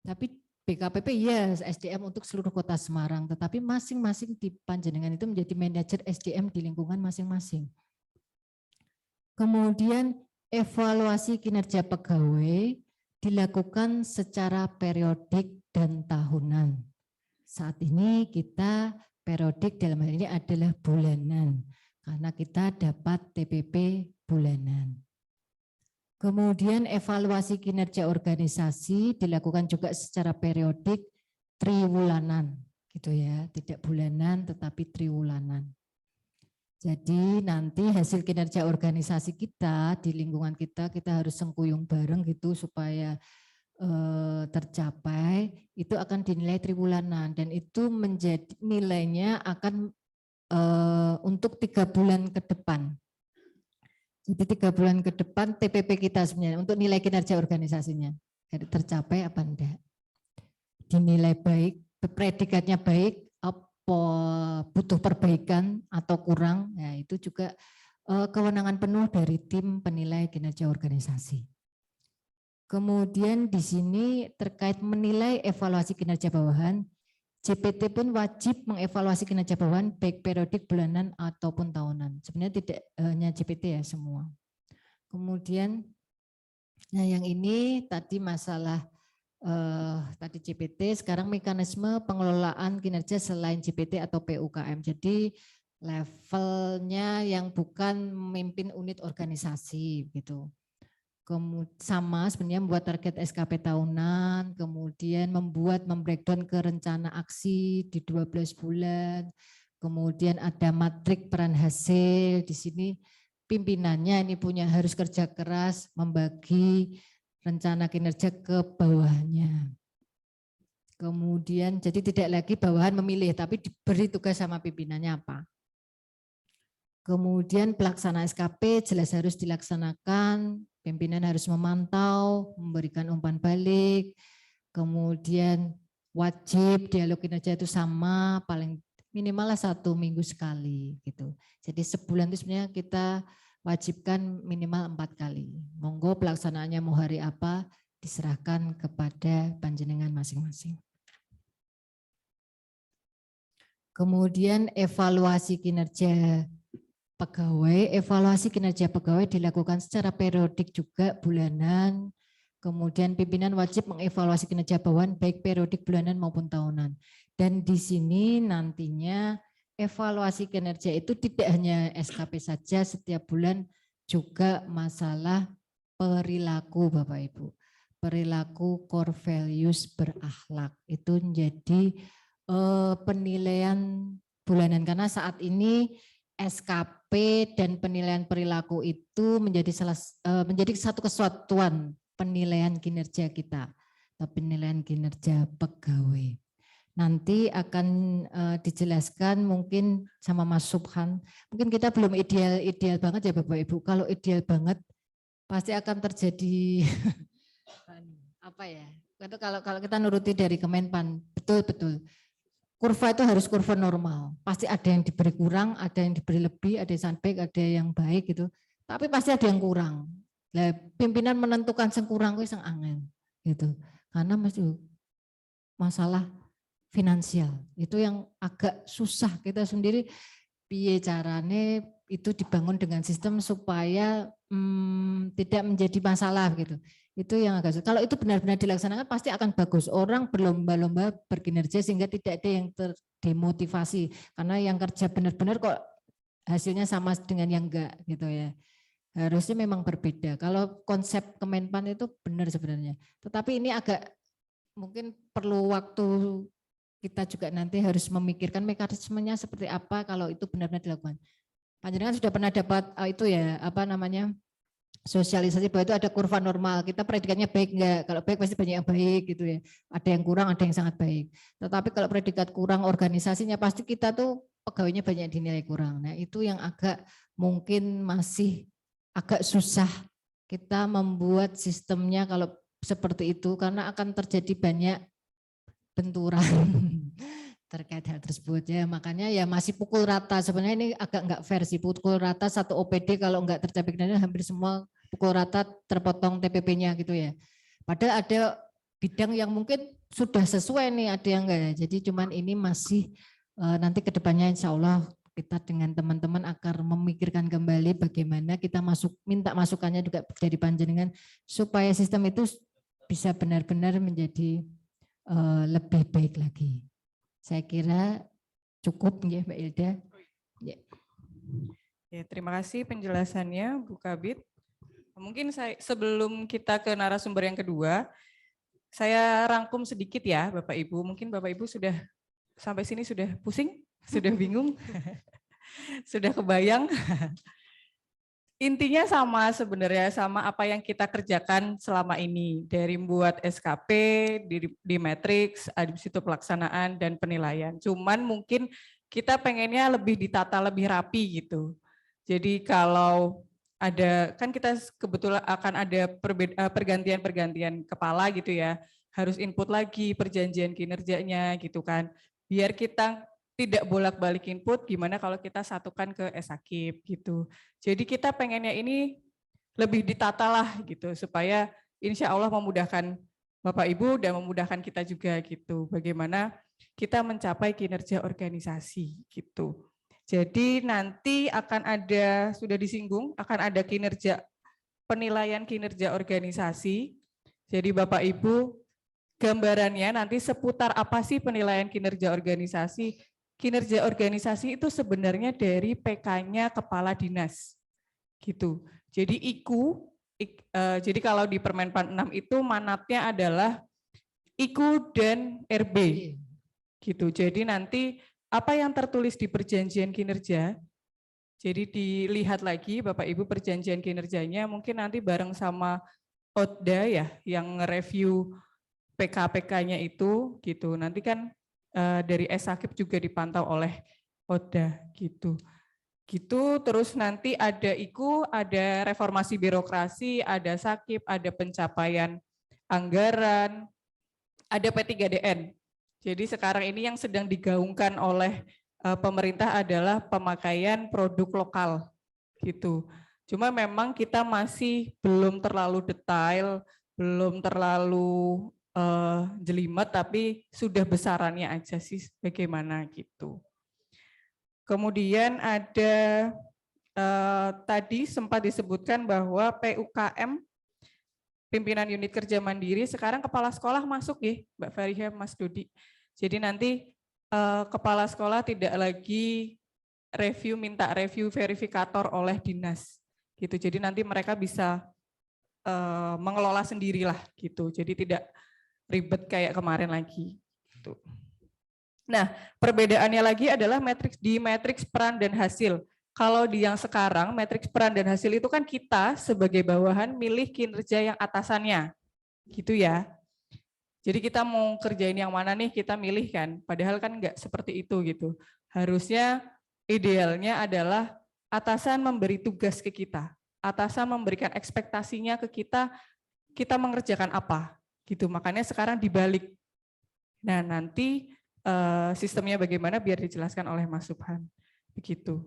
Tapi BKPP ya SDM untuk seluruh kota Semarang, tetapi masing-masing di panjenengan itu menjadi manajer SDM di lingkungan masing-masing. Kemudian evaluasi kinerja pegawai dilakukan secara periodik dan tahunan. Saat ini kita periodik dalam hal ini adalah bulanan, karena kita dapat TPP bulanan. Kemudian evaluasi kinerja organisasi dilakukan juga secara periodik triwulanan, gitu ya, tidak bulanan tetapi triwulanan. Jadi nanti hasil kinerja organisasi kita di lingkungan kita harus sengkuyung bareng gitu supaya tercapai, itu akan dinilai triwulanan dan itu menjadi nilainya akan untuk 3 bulan ke depan. Jadi 3 bulan ke depan TPP kita sebenarnya untuk nilai kinerja organisasinya. Jadi tercapai apa enggak. Dinilai baik, predikatnya baik, apa butuh perbaikan atau kurang, ya itu juga kewenangan penuh dari tim penilai kinerja organisasi. Kemudian di sini terkait menilai evaluasi kinerja bawahan, JPT pun wajib mengevaluasi kinerja bawahan baik periodik, bulanan ataupun tahunan. Sebenarnya tidak hanya JPT ya semua. Kemudian nah yang ini tadi masalah tadi JPT, sekarang mekanisme pengelolaan kinerja selain JPT atau PUKM. Jadi levelnya yang bukan memimpin unit organisasi gitu. sama sebenarnya membuat target SKP tahunan, kemudian membreakdown ke rencana aksi di 12 bulan, kemudian ada matrik peran hasil. Di sini pimpinannya ini harus kerja keras membagi rencana kinerja ke bawahnya. Kemudian jadi tidak lagi bawahan memilih, tapi diberi tugas sama pimpinannya apa. Kemudian pelaksanaan SKP jelas harus dilaksanakan, pimpinan harus memantau, memberikan umpan balik, kemudian wajib dialog kinerja itu sama, paling minimal 1 minggu sekali gitu. Jadi sebulan itu sebenarnya kita wajibkan minimal 4 kali. Monggo pelaksanaannya mau hari apa diserahkan kepada panjenengan masing-masing. Kemudian evaluasi kinerja pegawai, evaluasi kinerja pegawai dilakukan secara periodik juga bulanan. Kemudian pimpinan wajib mengevaluasi kinerja bawahan baik periodik bulanan maupun tahunan. Dan di sini nantinya evaluasi kinerja itu tidak hanya SKP saja setiap bulan, juga masalah perilaku Bapak Ibu. Perilaku core values berakhlak itu menjadi penilaian bulanan karena saat ini SKP dan penilaian perilaku itu menjadi satu kesatuan penilaian kinerja kita atau penilaian kinerja pegawai. Nanti akan dijelaskan mungkin sama Mas Subhan. Mungkin kita belum ideal banget ya Bapak Ibu. Kalau ideal banget pasti akan terjadi apa ya? Kalau kita nuruti dari Kemenpan, betul. Kurva itu harus kurva normal. Pasti ada yang diberi kurang, ada yang diberi lebih, ada yang sangat baik, ada yang baik gitu. Tapi pasti ada yang kurang. Nah, pimpinan menentukan yang kurang itu yang angel gitu. Karena masih masalah finansial. Itu yang agak susah kita sendiri piye carane itu dibangun dengan sistem supaya tidak menjadi masalah gitu. Itu yang agak sulit. Kalau itu benar-benar dilaksanakan pasti akan bagus. Orang berlomba-lomba berkinerja sehingga tidak ada yang terdemotivasi. Karena yang kerja benar-benar kok hasilnya sama dengan yang enggak gitu ya. Harusnya memang berbeda. Kalau konsep Kemenpan itu benar sebenarnya. Tetapi ini agak mungkin perlu waktu, kita juga nanti harus memikirkan mekanismenya seperti apa kalau itu benar-benar dilakukan. Panjenengan sudah pernah dapat itu ya, apa namanya, sosialisasi bahwa itu ada kurva normal, kita predikatnya baik enggak, kalau baik pasti banyak yang baik gitu ya, ada yang kurang, ada yang sangat baik. Tetapi kalau predikat kurang organisasinya pasti kita tuh pegawainya banyak dinilai kurang. Nah itu yang agak mungkin masih agak susah kita membuat sistemnya kalau seperti itu, karena akan terjadi banyak benturan terkait hal tersebut ya. Makanya ya masih pukul rata, sebenarnya ini agak enggak fair sih, pukul rata satu OPD kalau enggak tercapai kinerja hampir semua pukul rata terpotong TPP-nya gitu ya. Padahal ada bidang yang mungkin sudah sesuai nih, ada yang enggak. Jadi cuman ini masih nanti kedepannya insya Allah kita dengan teman-teman akan memikirkan kembali bagaimana kita minta masukannya juga dari panjenengan supaya sistem itu bisa benar-benar menjadi lebih baik lagi. Saya kira cukup ya Mbak Ilda. Ya. Ya, terima kasih penjelasannya Bu Kabid. Mungkin sebelum kita ke narasumber yang kedua, saya rangkum sedikit ya Bapak Ibu. Mungkin Bapak Ibu sudah sampai sini sudah pusing, sudah bingung, sudah kebayang. Intinya sama sebenarnya, sama apa yang kita kerjakan selama ini. Dari membuat SKP, di matriks, habis itu pelaksanaan dan penilaian. Cuman mungkin kita pengennya lebih ditata lebih rapi gitu. Jadi kalau ada, kan kita kebetulan akan ada pergantian kepala gitu ya. Harus input lagi perjanjian kinerjanya gitu kan. Biar kita tidak bolak-balik input, gimana kalau kita satukan ke Esakip gitu. Jadi kita pengennya ini lebih ditata lah gitu, supaya insya Allah memudahkan Bapak Ibu dan memudahkan kita juga gitu. Bagaimana kita mencapai kinerja organisasi gitu. Jadi nanti akan ada, sudah disinggung, akan ada penilaian kinerja organisasi. Jadi Bapak Ibu, gambarannya nanti seputar apa sih penilaian kinerja organisasi. Kinerja organisasi itu sebenarnya dari PK-nya kepala dinas gitu. Jadi IKU Jadi kalau di Permenpan 6 itu manatnya adalah IKU dan RB. Gitu. Jadi nanti apa yang tertulis di perjanjian kinerja, jadi dilihat lagi Bapak Ibu perjanjian kinerjanya, mungkin nanti bareng sama ODA ya yang nge-review PK-PK-nya itu gitu. Nanti kan dari S-Akip juga dipantau oleh ODA gitu. Gitu, terus nanti ada IKU, ada reformasi birokrasi, ada Sakip, ada pencapaian anggaran, ada P3DN. Jadi sekarang ini yang sedang digaungkan oleh pemerintah adalah pemakaian produk lokal gitu. Cuma memang kita masih belum terlalu detail, belum terlalu jelimet, tapi sudah besarannya aja sih bagaimana gitu. Kemudian ada tadi sempat disebutkan bahwa PUKM pimpinan unit kerja mandiri sekarang kepala sekolah masuk ya Mbak Fariha, Mas Dodi. Jadi nanti kepala sekolah tidak lagi minta review verifikator oleh dinas gitu. Jadi nanti mereka bisa mengelola sendirilah gitu. Jadi tidak ribet kayak kemarin lagi. Gitu. Nah, perbedaannya lagi adalah matriks peran dan hasil. Kalau di yang sekarang, matriks peran dan hasil itu kan kita sebagai bawahan milih kinerja yang atasannya. Gitu ya. Jadi kita mau kerjain yang mana nih, kita milih kan. Padahal kan enggak seperti itu gitu. Harusnya idealnya adalah atasan memberi tugas ke kita. Atasan memberikan ekspektasinya ke kita mengerjakan apa. Gitu. Makanya sekarang dibalik. Nah, nanti sistemnya bagaimana biar dijelaskan oleh Mas Subhan. Begitu.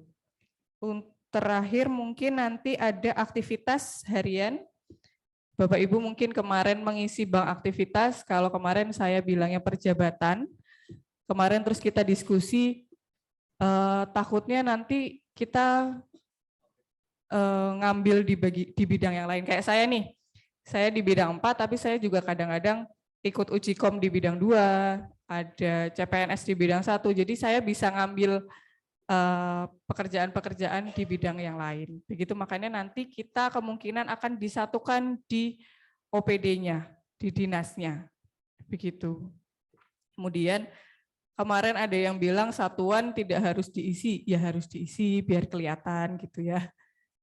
Terakhir mungkin nanti ada aktivitas harian. Bapak Ibu mungkin kemarin mengisi bank aktivitas, kalau kemarin saya bilangnya perjabatan. Kemarin terus kita diskusi, takutnya nanti kita ngambil di bidang yang lain. Kayak saya nih, saya di bidang 4, tapi saya juga kadang-kadang ikut uji kom di bidang 2, ada CPNS di bidang 1, jadi saya bisa ngambil pekerjaan-pekerjaan di bidang yang lain. Begitu makanya nanti kita kemungkinan akan disatukan di OPD-nya, di dinasnya. Begitu. Kemudian kemarin ada yang bilang satuan tidak harus diisi, ya harus diisi biar kelihatan gitu ya.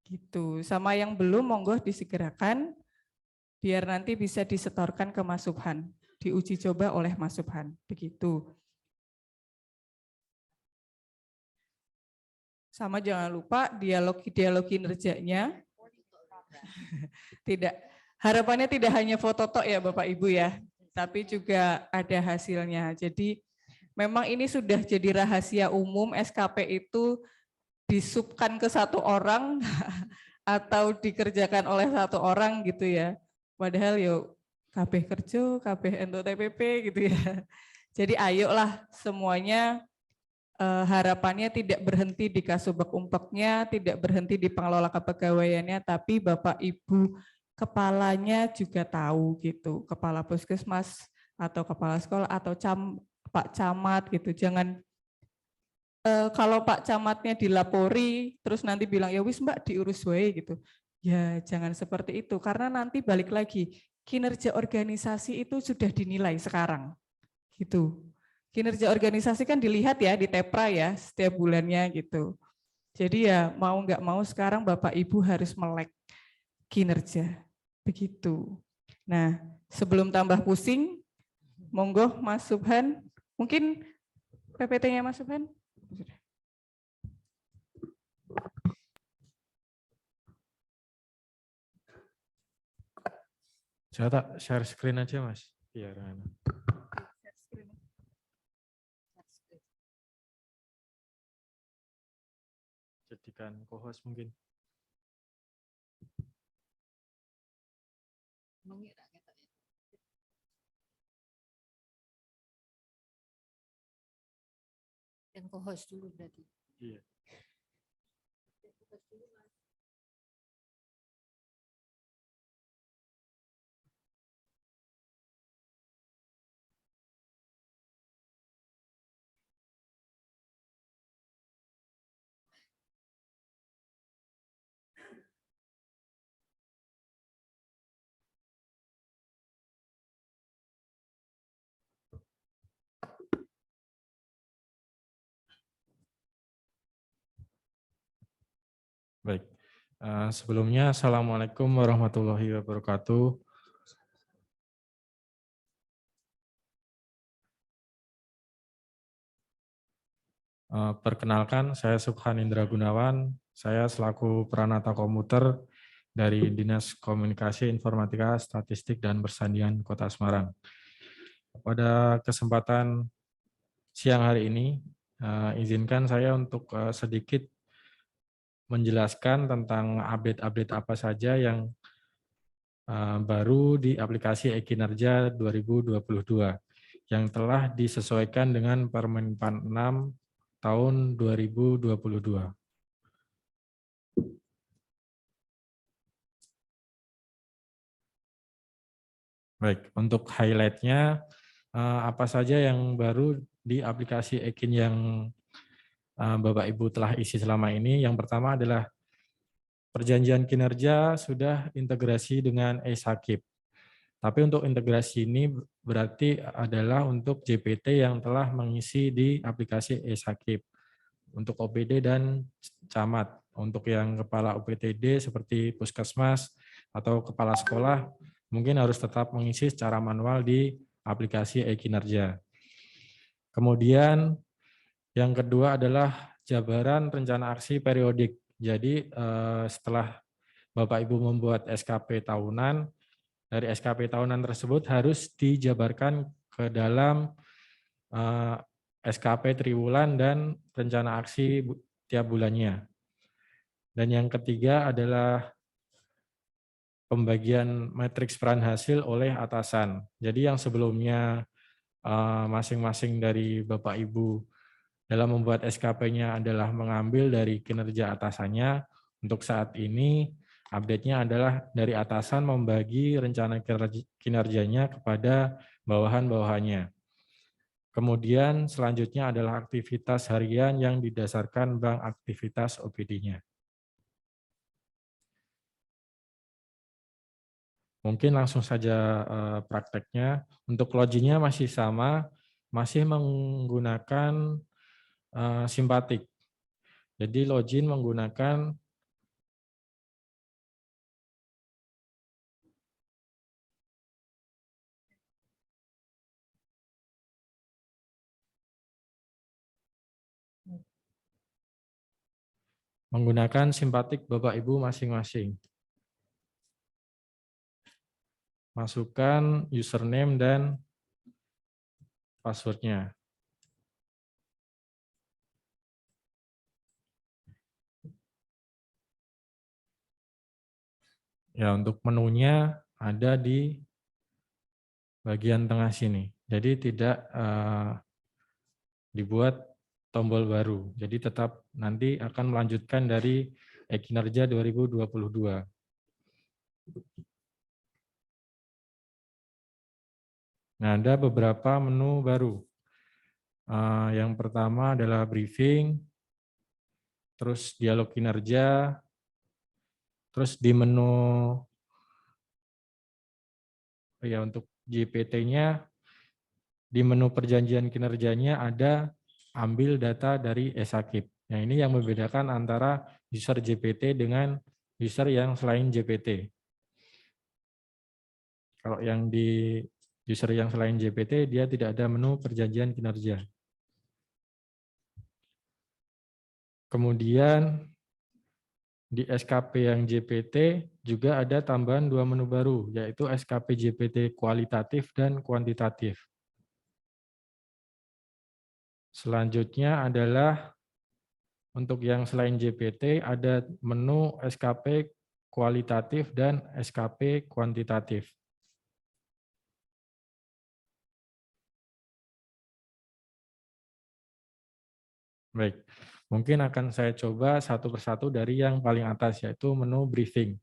Gitu. Sama yang belum monggo disegerakan biar nanti bisa disetorkan ke Mas Subhan, diuji coba oleh Mas Subhan. Begitu. Sama jangan lupa dialog kinerjanya. Tidak, harapannya tidak hanya foto tok ya Bapak Ibu ya, tapi juga ada hasilnya. Jadi memang ini sudah jadi rahasia umum, SKP itu disubkan ke satu orang atau dikerjakan oleh satu orang gitu ya. Padahal yuk kabeh kerja, kabeh entuk TPP gitu ya. Jadi ayolah semuanya harapannya tidak berhenti di kasubag umpeknya, tidak berhenti di pengelola kepegawaiannya, tapi Bapak Ibu kepalanya juga tahu gitu, kepala puskesmas atau kepala sekolah atau Pak Camat gitu. Jangan kalau Pak Camatnya dilapori terus nanti bilang ya wis Mbak diurus wae gitu. Ya jangan seperti itu karena nanti balik lagi kinerja organisasi itu sudah dinilai sekarang gitu. Kinerja organisasi kan dilihat ya di Tepra ya setiap bulannya gitu. Jadi ya mau nggak mau sekarang Bapak Ibu harus melek kinerja begitu. Nah sebelum tambah pusing, monggo Mas Subhan, mungkin PPT-nya Mas Subhan. Saya tak share screen aja Mas, biar jadikan co-host mungkin. Dan co-host dulu berarti. Iya. Baik. Sebelumnya, Assalamualaikum warahmatullahi wabarakatuh. Perkenalkan, saya Subhan Indra Gunawan. Saya selaku Pranata Komputer dari Dinas Komunikasi Informatika, Statistik, dan Persandian Kota Semarang. Pada kesempatan siang hari ini, izinkan saya untuk sedikit menjelaskan tentang update-update apa saja yang baru di aplikasi e-Kinerja 2022 yang telah disesuaikan dengan Permen 6 tahun 2022. Baik, untuk highlight-nya apa saja yang baru di aplikasi e-Kin yang Bapak Ibu telah isi selama ini. Yang pertama adalah perjanjian kinerja sudah integrasi dengan e-Sakip. Tapi untuk integrasi ini berarti adalah untuk JPT yang telah mengisi di aplikasi e-Sakip. Untuk OPD dan camat. Untuk yang kepala UPTD seperti puskesmas atau kepala sekolah mungkin harus tetap mengisi secara manual di aplikasi e-Kinerja. Kemudian yang kedua adalah jabaran rencana aksi periodik. Jadi setelah Bapak Ibu membuat SKP tahunan, dari SKP tahunan tersebut harus dijabarkan ke dalam SKP triwulan dan rencana aksi tiap bulannya. Dan yang ketiga adalah pembagian matriks peran hasil oleh atasan. Jadi yang sebelumnya masing-masing dari Bapak Ibu dalam membuat SKP-nya adalah mengambil dari kinerja atasannya, untuk saat ini update-nya adalah dari atasan membagi rencana kinerjanya kepada bawahan-bawahannya. Kemudian selanjutnya adalah aktivitas harian yang didasarkan bank aktivitas OPD-nya. Mungkin langsung saja prakteknya. Untuk login-nya masih sama, masih menggunakan simpatik. Jadi login menggunakan simpatik Bapak Ibu masing-masing. Masukkan username dan password-nya. Ya, untuk menunya ada di bagian tengah sini. Jadi tidak dibuat tombol baru. Jadi tetap nanti akan melanjutkan dari e-Kinerja 2022. Nah, ada beberapa menu baru. Yang pertama adalah briefing, terus dialog kinerja, terus di menu ya untuk JPT-nya, di menu perjanjian kinerjanya ada ambil data dari e-Sakip. Nah, ini yang membedakan antara user JPT dengan user yang selain JPT. Kalau yang di user yang selain JPT, dia tidak ada menu perjanjian kinerja. Kemudian di SKP yang JPT juga ada tambahan 2 menu baru, yaitu SKP JPT kualitatif dan kuantitatif. Selanjutnya adalah untuk yang selain JPT ada menu SKP kualitatif dan SKP kuantitatif. Baik, mungkin akan saya coba satu persatu dari yang paling atas, yaitu menu briefing.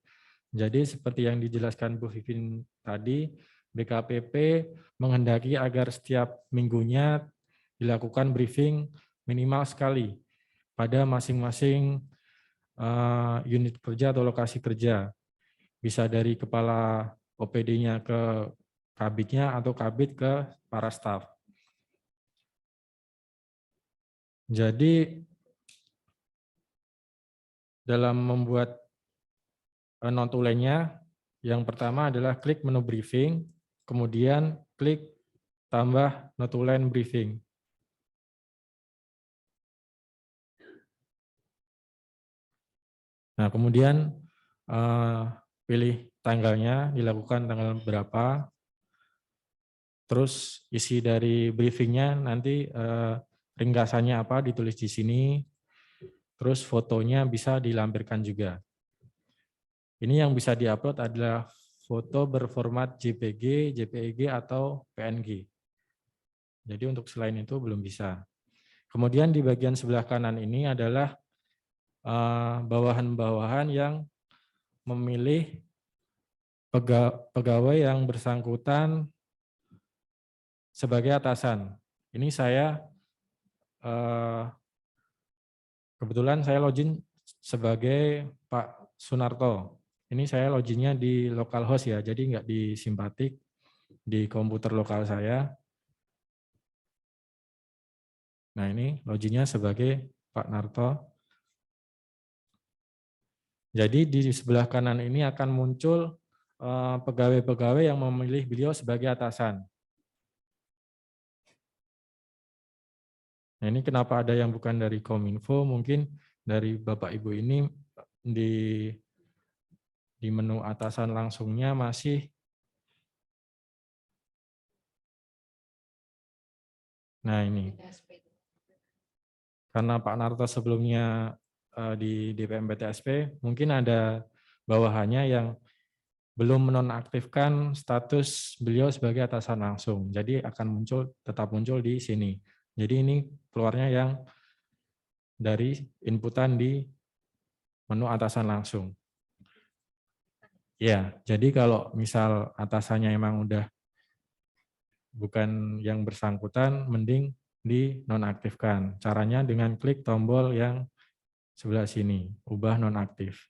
Jadi seperti yang dijelaskan Bu Vivin tadi, BKPP menghendaki agar setiap minggunya dilakukan briefing minimal sekali pada masing-masing unit kerja atau lokasi kerja. Bisa dari kepala OPD-nya ke kabitnya atau kabit ke para staf. Jadi dalam membuat notulennya, yang pertama adalah klik menu briefing, kemudian klik tambah notulen briefing. Nah, kemudian pilih tanggalnya, dilakukan tanggal berapa, terus isi dari briefingnya nanti ringkasannya apa ditulis di sini, terus fotonya bisa dilampirkan juga. Ini yang bisa diupload adalah foto berformat JPG, JPEG, atau PNG. Jadi untuk selain itu belum bisa. Kemudian di bagian sebelah kanan ini adalah bawahan-bawahan yang memilih pegawai yang bersangkutan sebagai atasan. Ini saya kebetulan saya login sebagai Pak Sunarto. Ini saya loginnya di localhost ya, jadi nggak di Simpatik, di komputer lokal saya. Nah ini loginnya sebagai Pak Narto. Jadi di sebelah kanan ini akan muncul pegawai-pegawai yang memilih beliau sebagai atasan. Nah ini kenapa ada yang bukan dari Kominfo, mungkin dari Bapak Ibu ini di menu atasan langsungnya masih. Nah ini. Karena Pak Narto sebelumnya di DPM PTSP, mungkin ada bawahannya yang belum menonaktifkan status beliau sebagai atasan langsung. Jadi akan tetap muncul di sini. Jadi ini keluarnya yang dari inputan di menu atasan langsung. Ya, jadi kalau misal atasannya emang udah bukan yang bersangkutan, mending dinonaktifkan. Caranya dengan klik tombol yang sebelah sini, ubah nonaktif.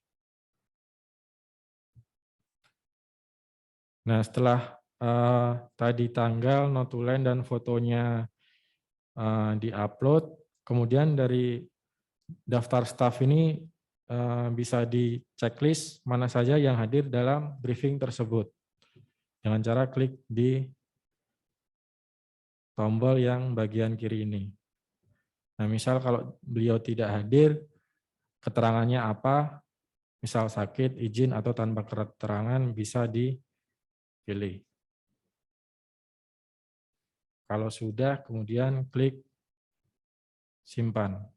Nah, setelah tadi tanggal, notulen, dan fotonya diupload, kemudian dari daftar staf ini bisa di checklist mana saja yang hadir dalam briefing tersebut. Dengan cara klik di tombol yang bagian kiri ini. Nah, misal kalau beliau tidak hadir, keterangannya apa, misal sakit, izin, atau tanpa keterangan bisa dipilih. Kalau sudah, kemudian klik simpan.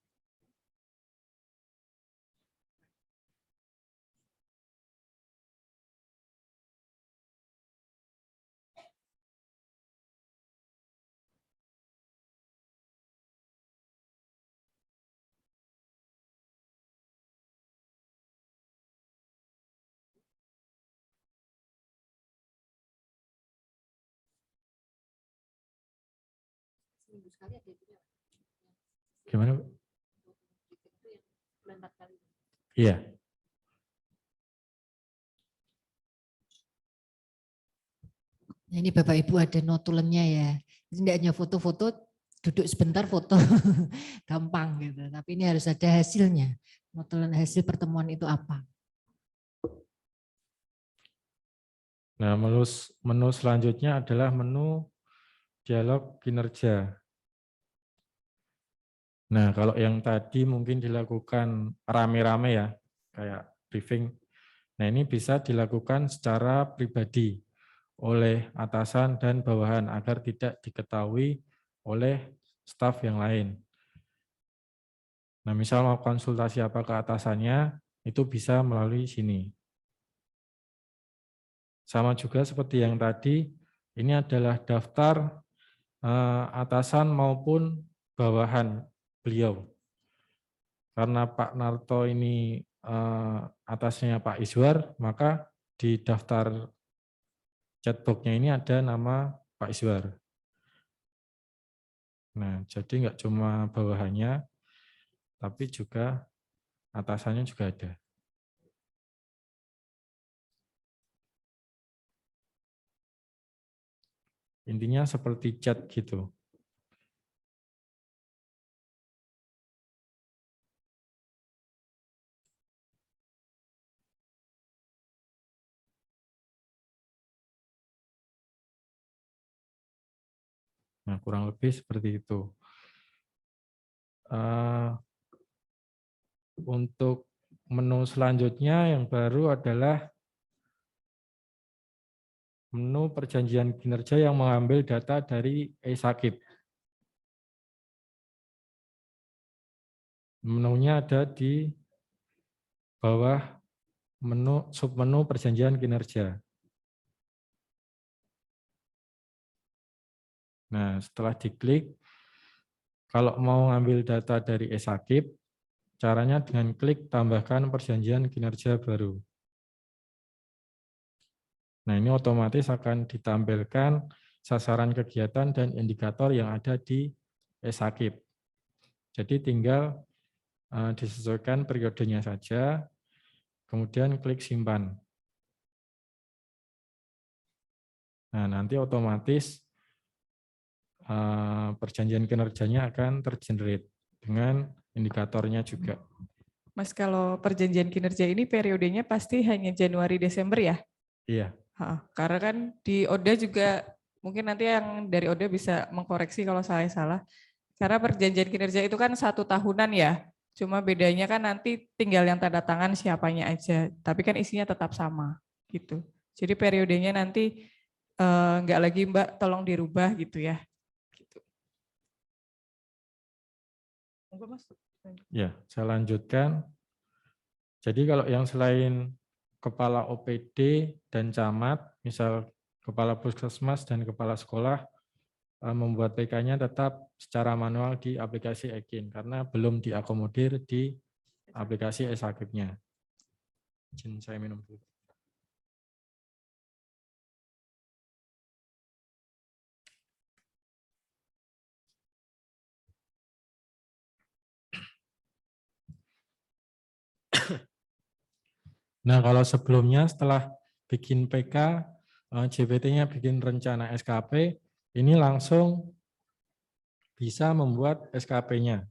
Gimana, Bu? Iya. Nah, ini Bapak Ibu ada notulennya ya. Jadi tidak hanya foto-foto, duduk sebentar foto, gampang gitu. Tapi ini harus ada hasilnya. Notulen hasil pertemuan itu apa? Nah, menu selanjutnya adalah menu dialog kinerja. Nah, kalau yang tadi mungkin dilakukan rame-rame ya, kayak briefing. Nah, ini bisa dilakukan secara pribadi oleh atasan dan bawahan agar tidak diketahui oleh staf yang lain. Nah, misal mau konsultasi apa ke atasannya, itu bisa melalui sini. Sama juga seperti yang tadi, ini adalah daftar atasan maupun bawahan beliau. Karena Pak Narto ini atasnya Pak Iswar, maka di daftar chatbox-nya ini ada nama Pak Iswar. Nah, jadi nggak cuma bawahannya, tapi juga atasannya juga ada. Intinya seperti chat gitu. Nah, kurang lebih seperti itu. Untuk menu selanjutnya yang baru adalah menu perjanjian kinerja yang mengambil data dari e-Sakib. Menunya ada di bawah menu submenu perjanjian kinerja. Nah, setelah diklik, kalau mau ngambil data dari e-Sakib, caranya dengan klik tambahkan perjanjian kinerja baru. Nah, ini otomatis akan ditampilkan sasaran kegiatan dan indikator yang ada di e-Sakib. Jadi tinggal disesuaikan periodenya saja, kemudian klik simpan. Nah, nanti otomatis perjanjian kinerjanya akan tergenerate dengan indikatornya juga. Mas, kalau perjanjian kinerja ini periodenya pasti hanya Januari Desember ya? Iya. Karena kan di ODA juga mungkin nanti yang dari ODA bisa mengkoreksi kalau salah. Karena perjanjian kinerja itu kan 1 tahunan ya. Cuma bedanya kan nanti tinggal yang tanda tangan siapanya aja. Tapi kan isinya tetap sama gitu. Jadi periodenya nanti enggak lagi Mbak tolong dirubah gitu ya. Gitu. Mas. Ya, saya lanjutkan. Jadi kalau yang selain kepala OPD dan camat, misal kepala puskesmas dan kepala sekolah, membuat PK-nya tetap secara manual di aplikasi Ekin karena belum diakomodir di aplikasi e-Sakibnya. Izin saya minum dulu. Nah, kalau sebelumnya setelah bikin PK, JPT-nya bikin rencana SKP, ini langsung bisa membuat SKP-nya.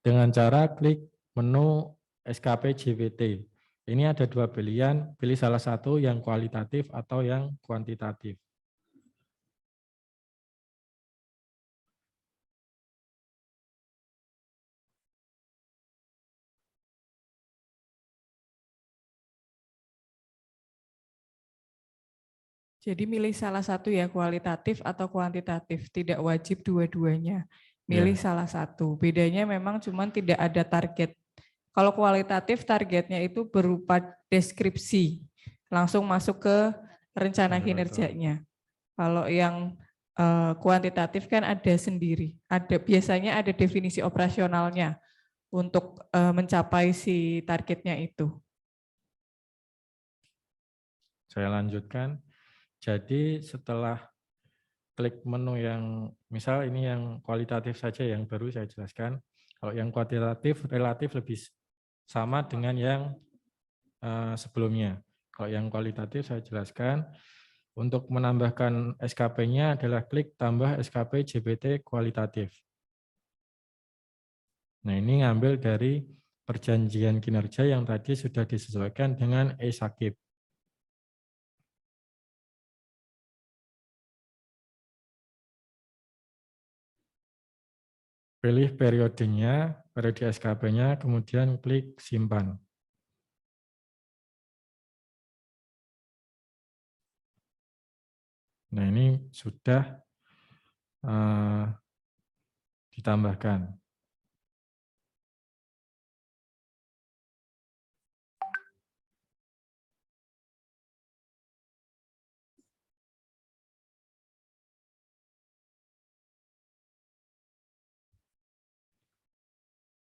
Dengan cara klik menu SKP JPT. Ini ada 2 pilihan, pilih salah satu yang kualitatif atau yang kuantitatif. Jadi milih salah satu ya, kualitatif atau kuantitatif, tidak wajib dua-duanya. Milih salah satu. Bedanya memang cuma tidak ada target. Kalau kualitatif targetnya itu berupa deskripsi, langsung masuk ke rencana kinerjanya. Kalau yang kuantitatif kan ada sendiri. Biasanya ada definisi operasionalnya untuk mencapai si targetnya itu. Saya lanjutkan. Jadi setelah klik menu yang, misal ini yang kualitatif saja yang baru saya jelaskan. Kalau yang kuantitatif relatif lebih sama dengan yang sebelumnya. Kalau yang kualitatif saya jelaskan, untuk menambahkan SKP-nya adalah klik tambah SKP JPT kualitatif. Nah, ini ngambil dari perjanjian kinerja yang tadi sudah disesuaikan dengan e-Sakib. Pilih periodenya, periode SKP-nya, kemudian klik simpan. Nah, ini sudah ditambahkan.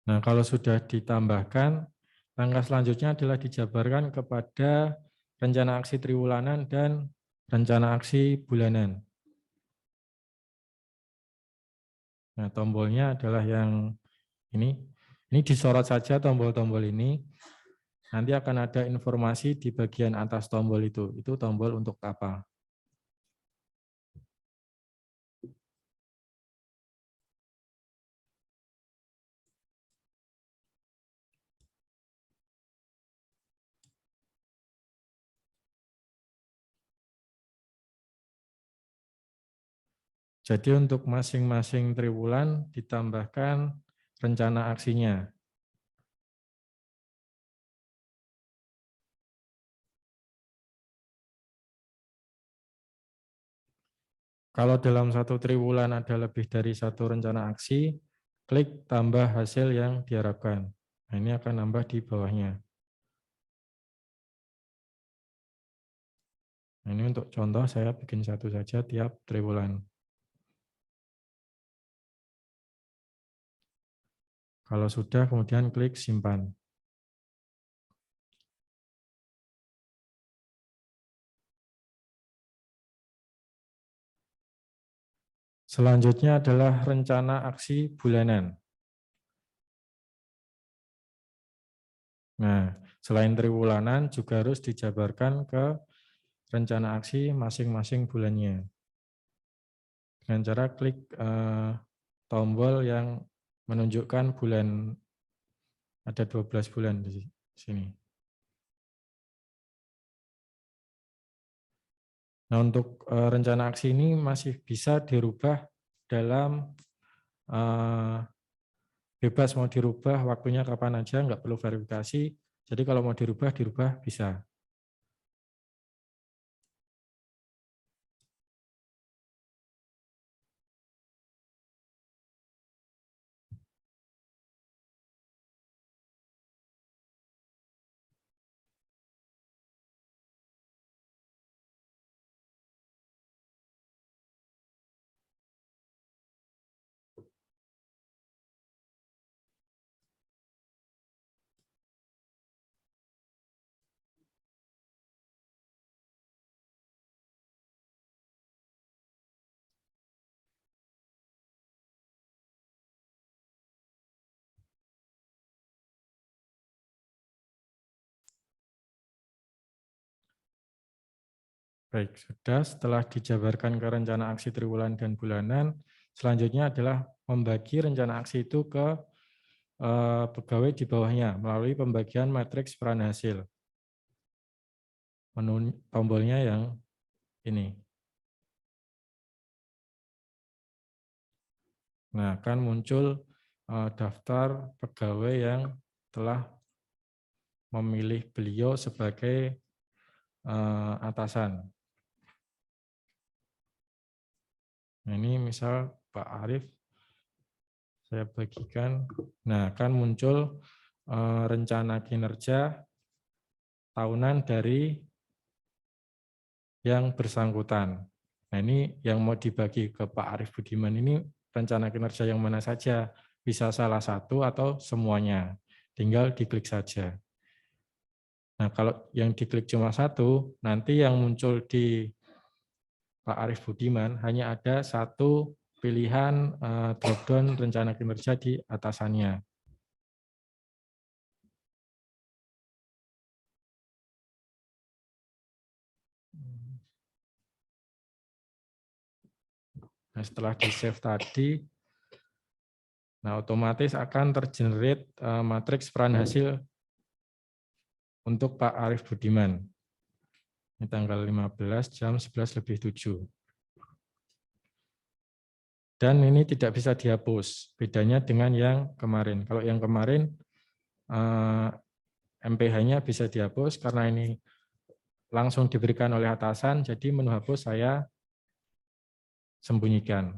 Nah, kalau sudah ditambahkan, langkah selanjutnya adalah dijabarkan kepada rencana aksi triwulanan dan rencana aksi bulanan. Nah, tombolnya adalah yang ini. Ini disorot saja tombol-tombol ini. Nanti akan ada informasi di bagian atas tombol itu. Itu tombol untuk apa? Jadi untuk masing-masing triwulan ditambahkan rencana aksinya. Kalau dalam satu triwulan ada lebih dari satu rencana aksi, klik tambah hasil yang diharapkan. Nah, ini akan nambah di bawahnya. Nah, ini untuk contoh saya bikin satu saja tiap triwulan. Kalau sudah, kemudian klik simpan. Selanjutnya adalah rencana aksi bulanan. Nah, selain triwulanan juga harus dijabarkan ke rencana aksi masing-masing bulannya. Dengan cara klik tombol yang menunjukkan bulan, ada 12 bulan di sini. Nah, untuk rencana aksi ini masih bisa dirubah dalam bebas, mau dirubah waktunya kapan aja, nggak perlu verifikasi. Jadi kalau mau dirubah bisa. Baik, sudah. Setelah dijabarkan ke rencana aksi triwulan dan bulanan, selanjutnya adalah membagi rencana aksi itu ke pegawai di bawahnya melalui pembagian matriks peran hasil. Menu tombolnya yang ini. Nah, akan muncul daftar pegawai yang telah memilih beliau sebagai atasan. Nah, ini misal Pak Arief, saya bagikan. Nah, akan muncul rencana kinerja tahunan dari yang bersangkutan. Nah, ini yang mau dibagi ke Pak Arief Budiman ini rencana kinerja yang mana saja. Bisa salah satu atau semuanya. Tinggal diklik saja. Nah, kalau yang diklik cuma satu, nanti yang muncul di Pak Arief Budiman hanya ada satu pilihan drop-down rencana kinerja di atasannya. Nah, setelah di-save tadi, nah otomatis akan tergenerate matriks peran hasil untuk Pak Arief Budiman. Ini tanggal 15 jam 11:07. Dan ini tidak bisa dihapus. Bedanya dengan yang kemarin. Kalau yang kemarin MPH-nya bisa dihapus karena ini langsung diberikan oleh atasan, jadi menu hapus saya sembunyikan.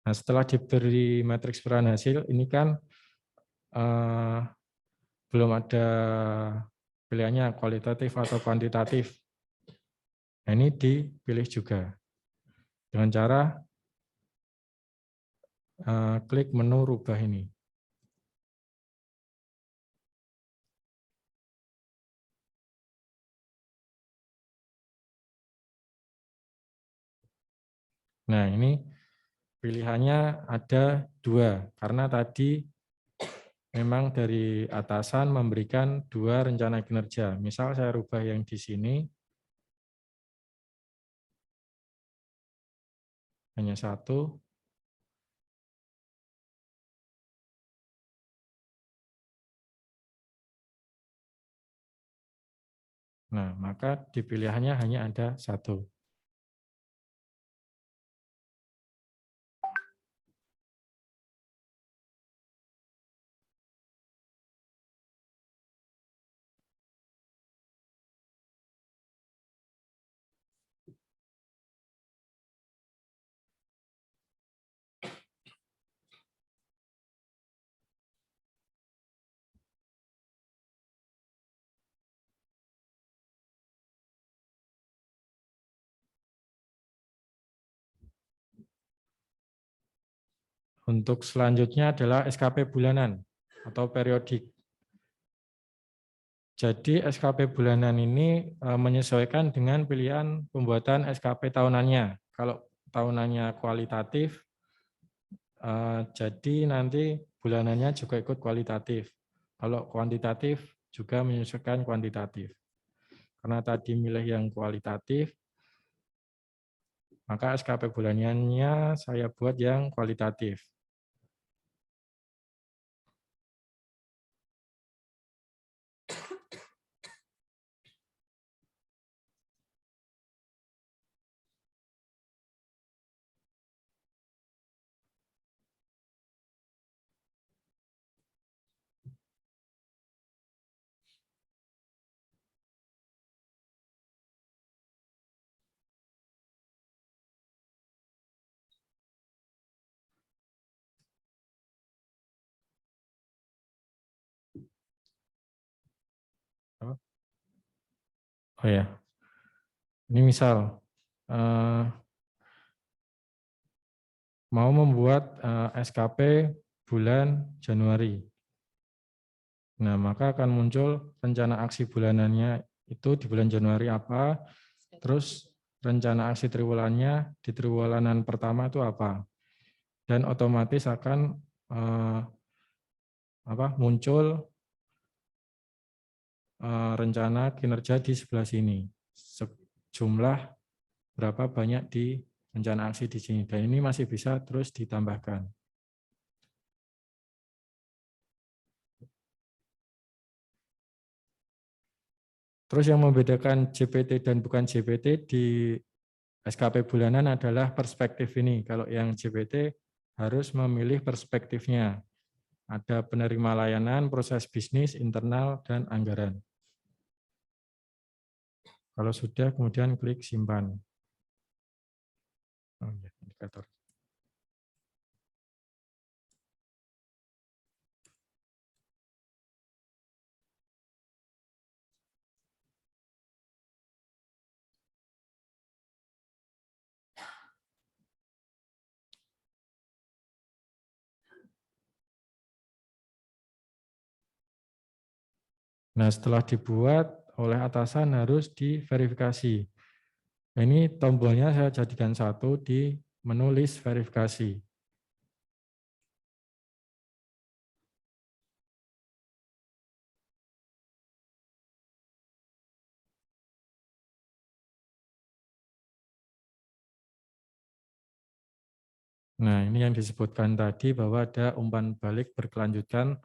Nah, setelah diberi matriks peran hasil, ini kan belum ada pilihannya kualitatif atau kuantitatif. Nah, ini dipilih juga dengan cara klik menu rubah ini. Nah, ini pilihannya ada dua, karena tadi memang dari atasan memberikan dua rencana kinerja. Misal saya rubah yang di sini, hanya satu. Nah, maka di pilihannya hanya ada satu. Untuk selanjutnya adalah SKP bulanan atau periodik. Jadi SKP bulanan ini menyesuaikan dengan pilihan pembuatan SKP tahunannya. Kalau tahunannya kualitatif, jadi nanti bulanannya juga ikut kualitatif. Kalau kuantitatif juga menyesuaikan kuantitatif. Karena tadi milih yang kualitatif, maka SKP bulanannya saya buat yang kualitatif. Oh ya, ini misal mau membuat SKP bulan Januari. Nah, maka akan muncul rencana aksi bulanannya itu di bulan Januari apa, terus rencana aksi triwulannya di triwulan pertama itu apa. Dan otomatis akan muncul rencana kinerja di sebelah sini. Jumlah berapa banyak di rencana aksi di sini. Dan ini masih bisa terus ditambahkan. Terus yang membedakan JPT dan bukan JPT di SKP bulanan adalah perspektif ini. Kalau yang JPT harus memilih perspektifnya. Ada penerima layanan, proses bisnis, internal, dan anggaran. Kalau sudah, kemudian klik simpan. Oh, ya, indikator. Nah, setelah dibuat oleh atasan harus diverifikasi. Nah, ini tombolnya saya jadikan satu di menulis verifikasi. Nah, ini yang disebutkan tadi bahwa ada umpan balik berkelanjutan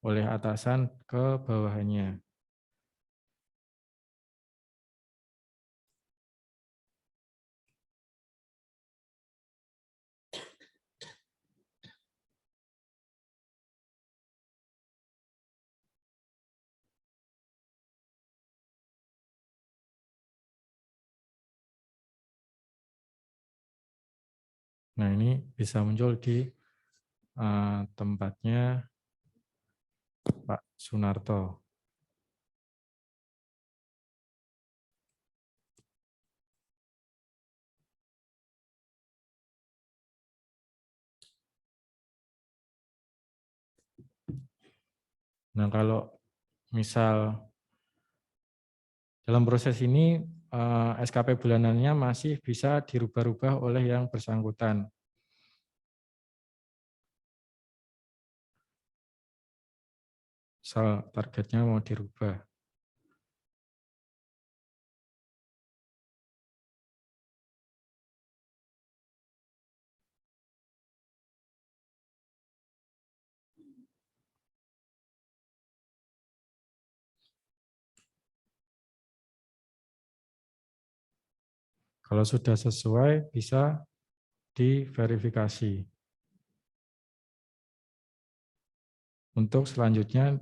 oleh atasan ke bawahannya. Nah, ini bisa muncul di tempatnya Pak Sunarto. Nah, kalau misal dalam proses ini SKP bulanannya masih bisa dirubah-rubah oleh yang bersangkutan. Misal targetnya mau dirubah. Kalau sudah sesuai, bisa diverifikasi. Untuk selanjutnya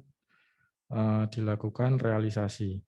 dilakukan realisasi.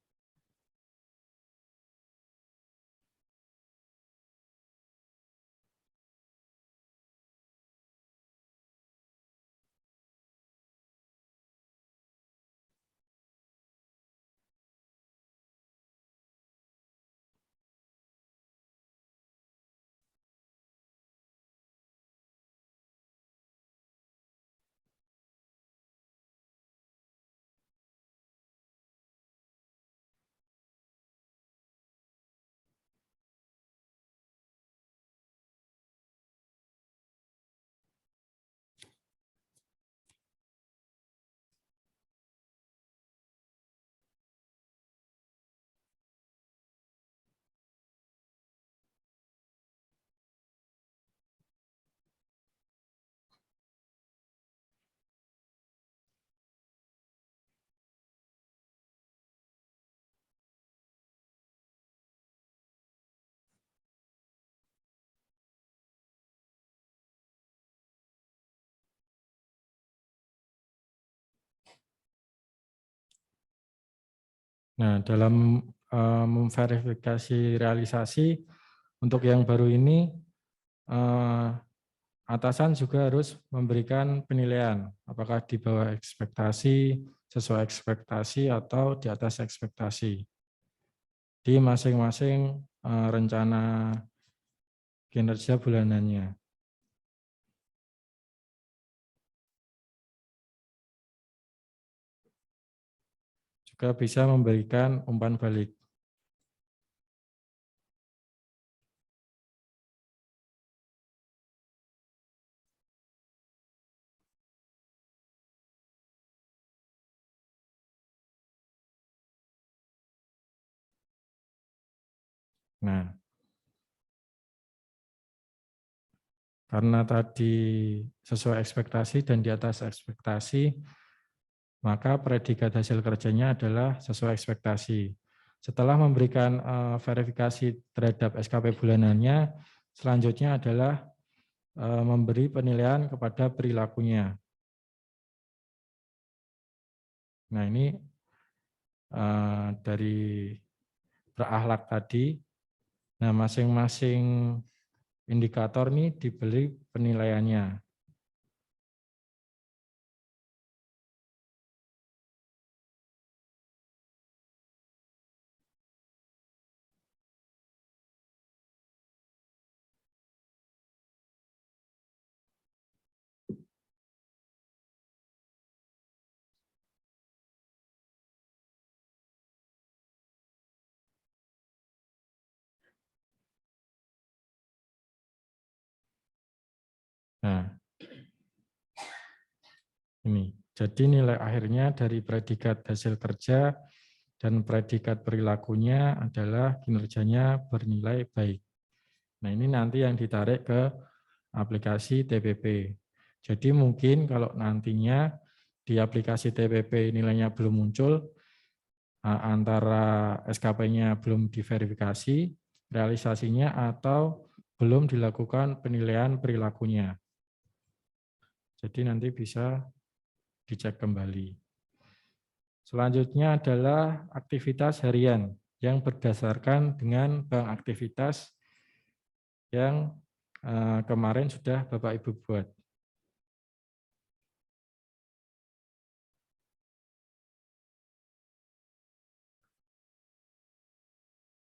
Nah, dalam memverifikasi realisasi untuk yang baru ini, atasan juga harus memberikan penilaian apakah di bawah ekspektasi, sesuai ekspektasi, atau di atas ekspektasi di masing-masing rencana kinerja bulanannya. Juga bisa memberikan umpan balik. Nah, karena tadi sesuai ekspektasi dan di atas ekspektasi, maka predikat hasil kerjanya adalah sesuai ekspektasi. Setelah memberikan verifikasi terhadap SKP bulanannya, selanjutnya adalah memberi penilaian kepada perilakunya. Nah, ini dari berakhlak tadi. Nah, masing-masing indikator ini diberi penilaiannya. Nah, ini. Jadi nilai akhirnya dari predikat hasil kerja dan predikat perilakunya adalah kinerjanya bernilai baik. Nah, ini nanti yang ditarik ke aplikasi TPP. Jadi mungkin kalau nantinya di aplikasi TPP nilainya belum muncul, antara SKP-nya belum diverifikasi, realisasinya, atau belum dilakukan penilaian perilakunya. Jadi nanti bisa dicek kembali. Selanjutnya adalah aktivitas harian yang berdasarkan dengan bank aktivitas yang kemarin sudah Bapak Ibu buat.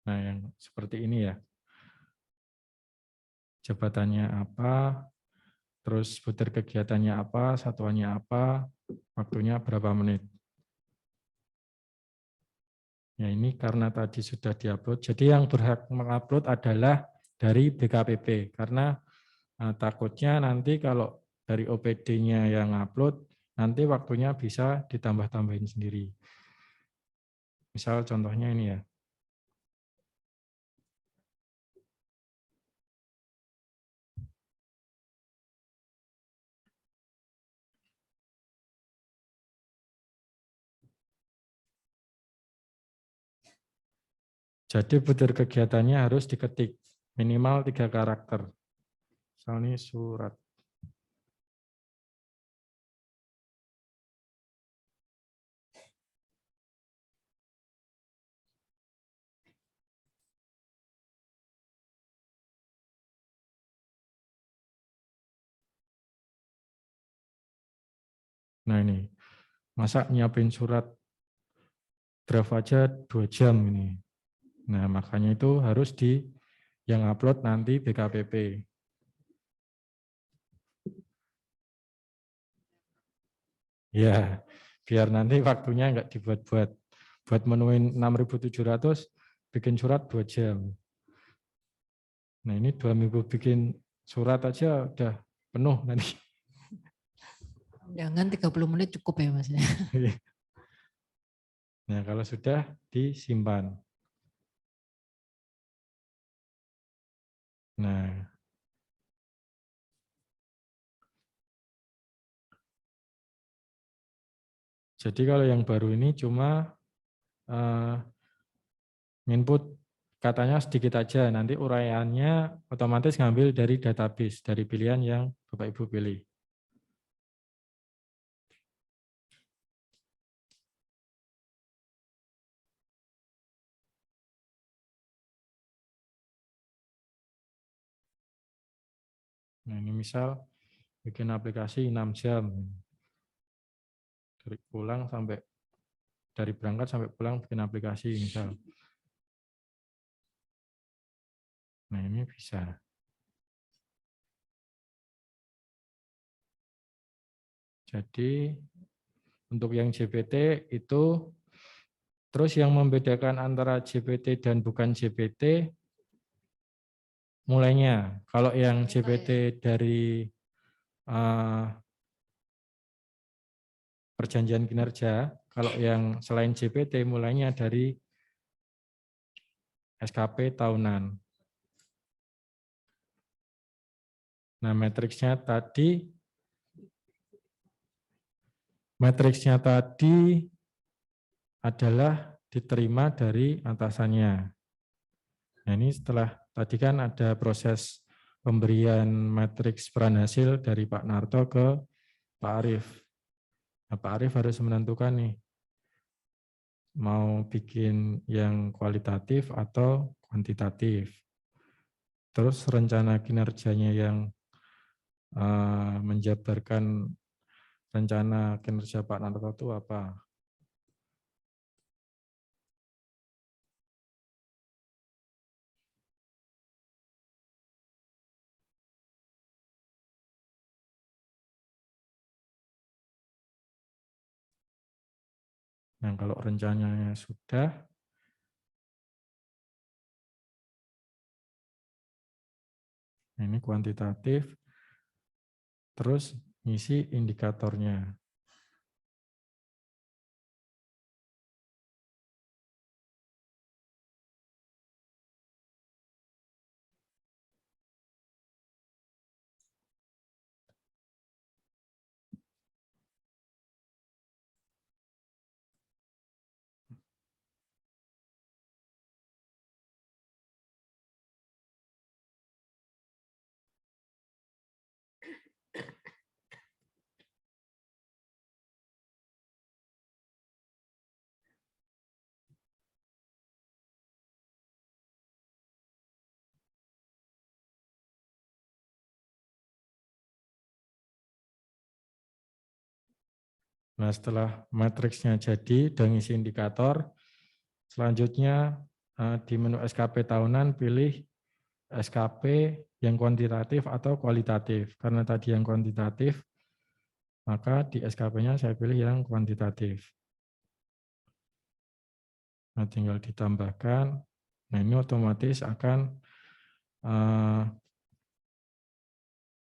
Nah, yang seperti ini ya. Jabatannya apa, terus butir kegiatannya apa, satuannya apa, waktunya berapa menit. Ya, ini karena tadi sudah diupload, jadi yang berhak mengupload adalah dari BKPP, karena takutnya nanti kalau dari OPD-nya yang upload, nanti waktunya bisa ditambah-tambahin sendiri. Misal contohnya ini ya. Jadi butir kegiatannya harus diketik, minimal 3 karakter. Misalnya surat. Nah ini, masa nyiapin surat draft aja 2 jam ini. Nah makanya itu harus yang upload nanti BKPP. Ya, biar nanti waktunya nggak dibuat-buat. Buat menuin 6.700, bikin surat 2 jam. Nah ini 2 minggu bikin surat aja udah penuh nanti. Jangan 30 menit cukup ya Mas. Nah kalau sudah disimpan. Nah, jadi kalau yang baru ini cuma input katanya sedikit aja, nanti uraiannya otomatis ngambil dari database, dari pilihan yang Bapak Ibu pilih. Nah, ini misal bikin aplikasi 6 jam. Dari berangkat sampai pulang bikin aplikasi misal. Nah, ini bisa. Jadi untuk yang JPT itu, terus yang membedakan antara JPT dan bukan JPT mulainya. Kalau yang JPT dari perjanjian kinerja, kalau yang selain JPT mulainya dari SKP tahunan. Nah, matriksnya tadi adalah diterima dari atasannya. Nah, ini setelah tadi kan ada proses pemberian matriks peran hasil dari Pak Narto ke Pak Arief. Nah, Pak Arief harus menentukan nih, mau bikin yang kualitatif atau kuantitatif. Terus rencana kinerjanya yang menjabarkan rencana kinerja Pak Narto itu apa? Nah, kalau rencananya sudah, ini kuantitatif, terus ngisi indikatornya. Nah, setelah matriksnya jadi dan ngisi indikator, selanjutnya di menu SKP tahunan pilih SKP yang kuantitatif atau kualitatif. Karena tadi yang kuantitatif, maka di SKP-nya saya pilih yang kuantitatif. Nah, tinggal ditambahkan. Nah, ini otomatis akan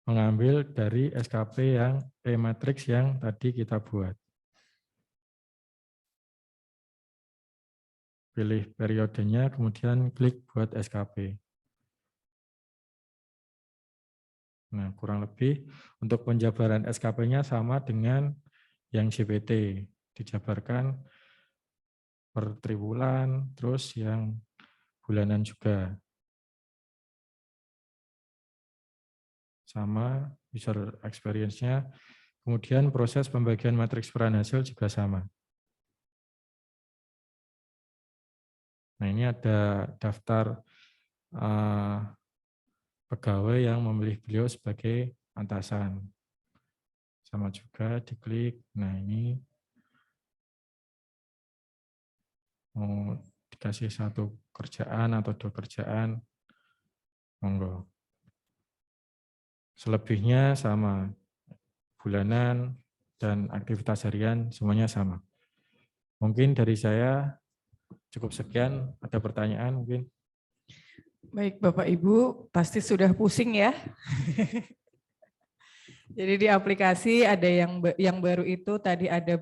mengambil dari SKP yang matriks yang tadi kita buat. Pilih periodenya, kemudian klik buat SKP. Nah, kurang lebih untuk penjabaran SKP-nya sama dengan yang JPT, dijabarkan per triwulan, terus yang bulanan juga. Sama user experience-nya, kemudian proses pembagian matriks peran hasil juga sama. Nah, ini ada daftar pegawai yang memilih beliau sebagai atasan. Sama juga diklik. Nah, ini mau dikasih 1 kerjaan atau 2 kerjaan, monggo. Selebihnya sama, bulanan dan aktivitas harian semuanya sama. Mungkin dari saya cukup sekian, ada pertanyaan mungkin? Baik Bapak Ibu, pasti sudah pusing ya. Jadi di aplikasi ada yang baru itu tadi ada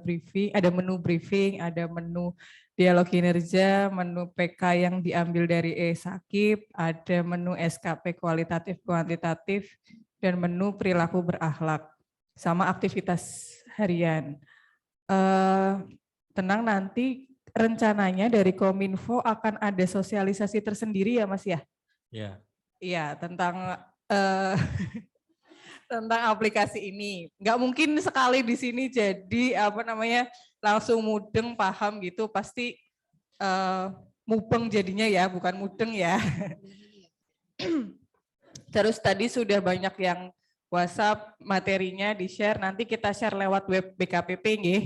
menu briefing, ada menu dialog kinerja, menu PK yang diambil dari e-Sakip, ada menu SKP kualitatif kuantitatif, dan menu perilaku berakhlak, sama aktivitas harian. Tenang, nanti rencananya dari Kominfo akan ada sosialisasi tersendiri ya Mas ya? Ya. Iya, tentang tentang aplikasi ini. Nggak mungkin sekali di sini jadi langsung mudeng paham gitu, pasti mubeng jadinya ya, bukan mudeng ya. Terus tadi sudah banyak yang WhatsApp materinya di-share, nanti kita share lewat web BKPP nggih.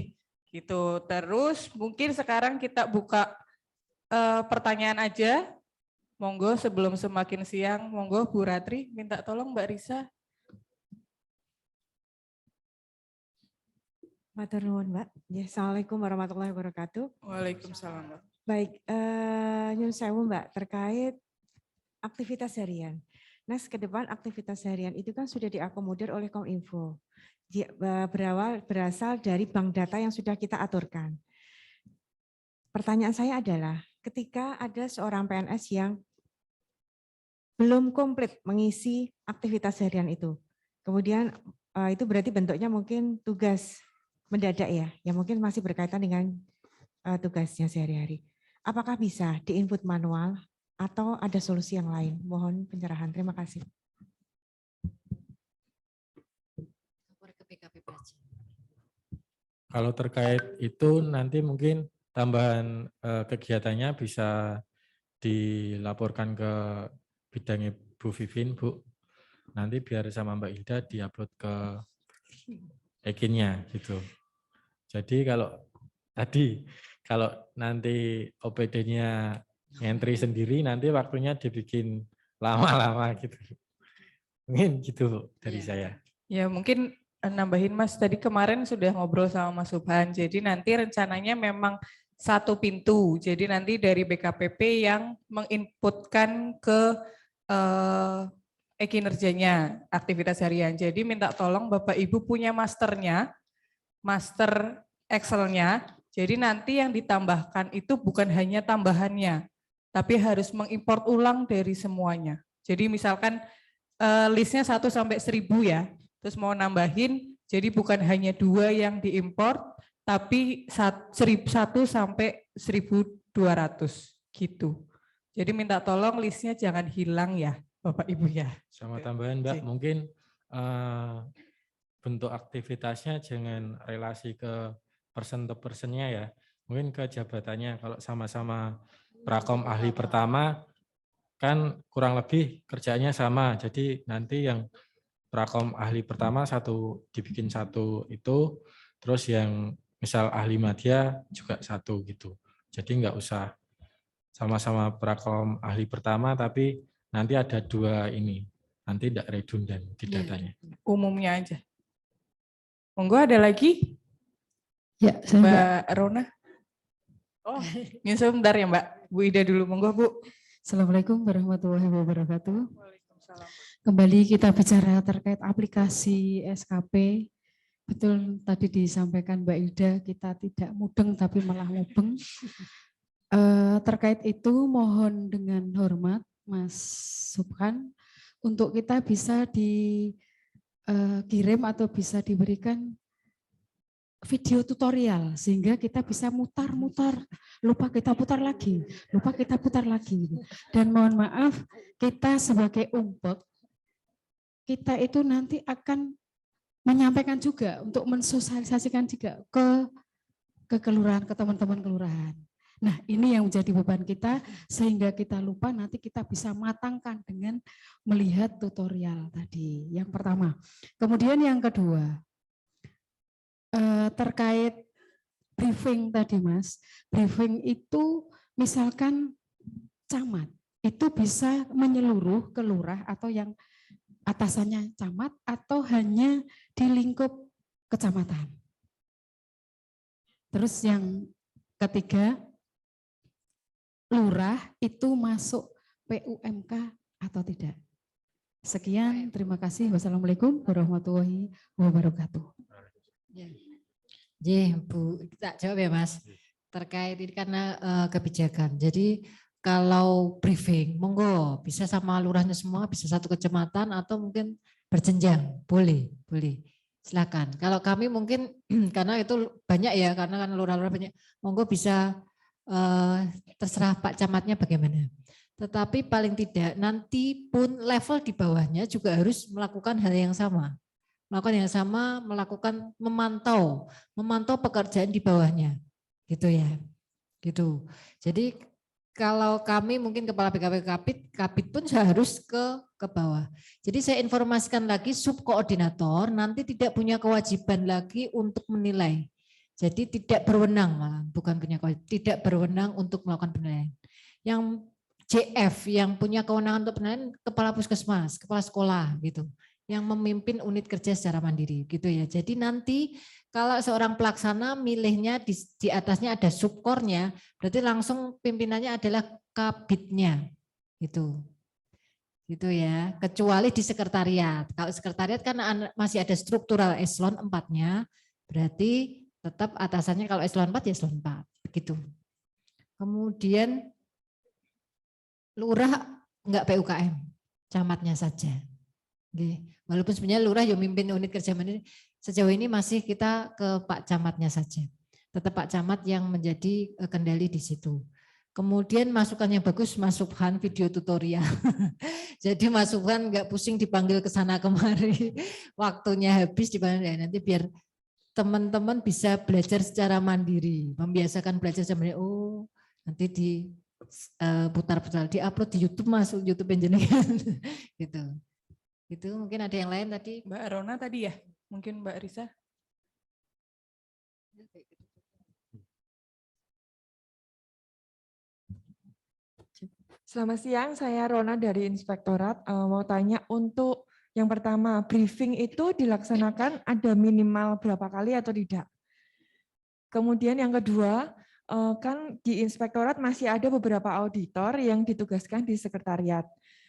Gitu. Terus mungkin sekarang kita buka pertanyaan aja. Monggo sebelum semakin siang, monggo Bu Ratri minta tolong Mbak Risa. Matur nuwun, Mbak. Ya, Assalamualaikum warahmatullahi wabarakatuh. Waalaikumsalam, Mbak. Baik, nyun sewu Mbak, terkait aktivitas harian. Nah, ke depan aktivitas harian itu kan sudah diakomodir oleh Kominfo. Berasal dari bank data yang sudah kita aturkan. Pertanyaan saya adalah, ketika ada seorang PNS yang belum komplit mengisi aktivitas harian itu, kemudian itu berarti bentuknya mungkin tugas mendadak ya, yang mungkin masih berkaitan dengan tugasnya sehari-hari. Apakah bisa di-input manual atau ada solusi yang lain? Mohon pencerahan. Terima kasih. Kalau terkait itu nanti mungkin tambahan kegiatannya bisa dilaporkan ke bidangnya Bu Vivin, Bu. Nanti biar sama Mbak Hilda diupload ke ekinnya gitu. Jadi kalau nanti OPD-nya ngentri sendiri, nanti waktunya dibikin lama-lama gitu. Mungkin gitu dari saya. Ya mungkin nambahin Mas, tadi kemarin sudah ngobrol sama Mas Subhan, jadi nanti rencananya memang satu pintu, jadi nanti dari BKPP yang menginputkan ke kinerjanya, aktivitas harian. Jadi minta tolong Bapak Ibu punya masternya, master Excel-nya, jadi nanti yang ditambahkan itu bukan hanya tambahannya, tapi harus mengimport ulang dari semuanya. Jadi misalkan listnya 1 sampai 1000 ya, terus mau nambahin, jadi bukan hanya 2 yang diimport, tapi 1 sampai 1200 gitu. Jadi minta tolong listnya jangan hilang ya Bapak Ibu ya. Sama tambahan Mbak, mungkin bentuk aktivitasnya jangan relasi ke person to personnya ya, mungkin ke jabatannya. Kalau sama-sama prakom ahli pertama kan kurang lebih kerjanya sama, jadi nanti yang prakom ahli pertama dibikin satu itu, terus yang misal ahli media juga satu gitu. Jadi nggak usah sama-sama prakom ahli pertama tapi nanti ada 2 ini, nanti tidak redundan di datanya. Umumnya aja. Monggo ada lagi? Ya, Mbak Rona. Oh, ini sebentar ya Mbak. Bu Ida dulu, monggo Bu. Assalamualaikum warahmatullahi wabarakatuh. Waalaikumsalam. Kembali kita bicara terkait aplikasi SKP. Betul tadi disampaikan Mbak Ida, kita tidak mudeng tapi malah mubeng. Terkait itu mohon dengan hormat Mas Subhan untuk kita bisa dikirim atau bisa diberikan video tutorial sehingga kita bisa mutar-mutar, lupa kita putar lagi, Dan mohon maaf, kita sebagai umpek, kita itu nanti akan menyampaikan juga untuk mensosialisasikan juga ke kelurahan, ke teman-teman kelurahan. Nah, ini yang menjadi beban kita sehingga kita lupa, nanti kita bisa matangkan dengan melihat tutorial tadi. Yang pertama. Kemudian yang kedua, terkait briefing tadi Mas, briefing itu misalkan camat, itu bisa menyeluruh ke lurah atau yang atasannya camat atau hanya di lingkup kecamatan. Terus yang ketiga, lurah itu masuk PUMK atau tidak. Sekian, terima kasih. Wassalamualaikum warahmatullahi wabarakatuh. Ya, Bu, tak jawab ya Mas. Terkait ini karena kebijakan. Jadi kalau briefing, monggo bisa sama lurahnya semua, bisa satu kecamatan atau mungkin berjenjang, boleh. Silakan. Kalau kami mungkin karena itu banyak ya, karena kan lurah-lurah banyak, monggo bisa terserah Pak Camatnya bagaimana. Tetapi paling tidak nanti pun level di bawahnya juga harus melakukan hal yang sama. Melakukan memantau pekerjaan di bawahnya, gitu ya, gitu. Jadi kalau kami mungkin kepala BKP Kabit pun harus ke bawah. Jadi saya informasikan lagi subkoordinator nanti tidak punya kewajiban lagi untuk menilai. Jadi tidak berwenang malah, bukan punya kewajiban, tidak berwenang untuk melakukan penilaian. Yang JF yang punya kewenangan untuk penilaian kepala puskesmas, kepala sekolah gitu, yang memimpin unit kerja secara mandiri gitu ya. Jadi nanti kalau seorang pelaksana milihnya di atasnya ada subkornya, berarti langsung pimpinannya adalah kabitnya, gitu, gitu ya. Kecuali di sekretariat. Kalau sekretariat kan masih ada struktural eselon 4-nya, berarti tetap atasannya kalau eselon 4 ya eselon 4, begitu. Kemudian lurah enggak PUKM, camatnya saja. Walaupun sebenarnya lurah yang mimpin unit kerja mandiri, sejauh ini masih kita ke Pak Camatnya saja. Tetap Pak Camat yang menjadi kendali di situ. Kemudian masukan yang bagus, Mas Subhan video tutorial. Jadi Mas Subhan nggak pusing dipanggil ke sana kemari. Waktunya habis dipanggil, ya nanti biar teman-teman bisa belajar secara mandiri. Membiasakan belajar secara mandiri. Oh, nanti di putar-putar, di-upload di YouTube, masuk YouTube jenengan. Gitu. Itu mungkin ada yang lain tadi. Mbak Rona tadi ya, mungkin Mbak Risa. Selamat siang, saya Rona dari Inspektorat. Mau tanya untuk yang pertama, briefing itu dilaksanakan ada minimal berapa kali atau tidak? Kemudian yang kedua, kan di Inspektorat masih ada beberapa auditor yang ditugaskan di sekretariat.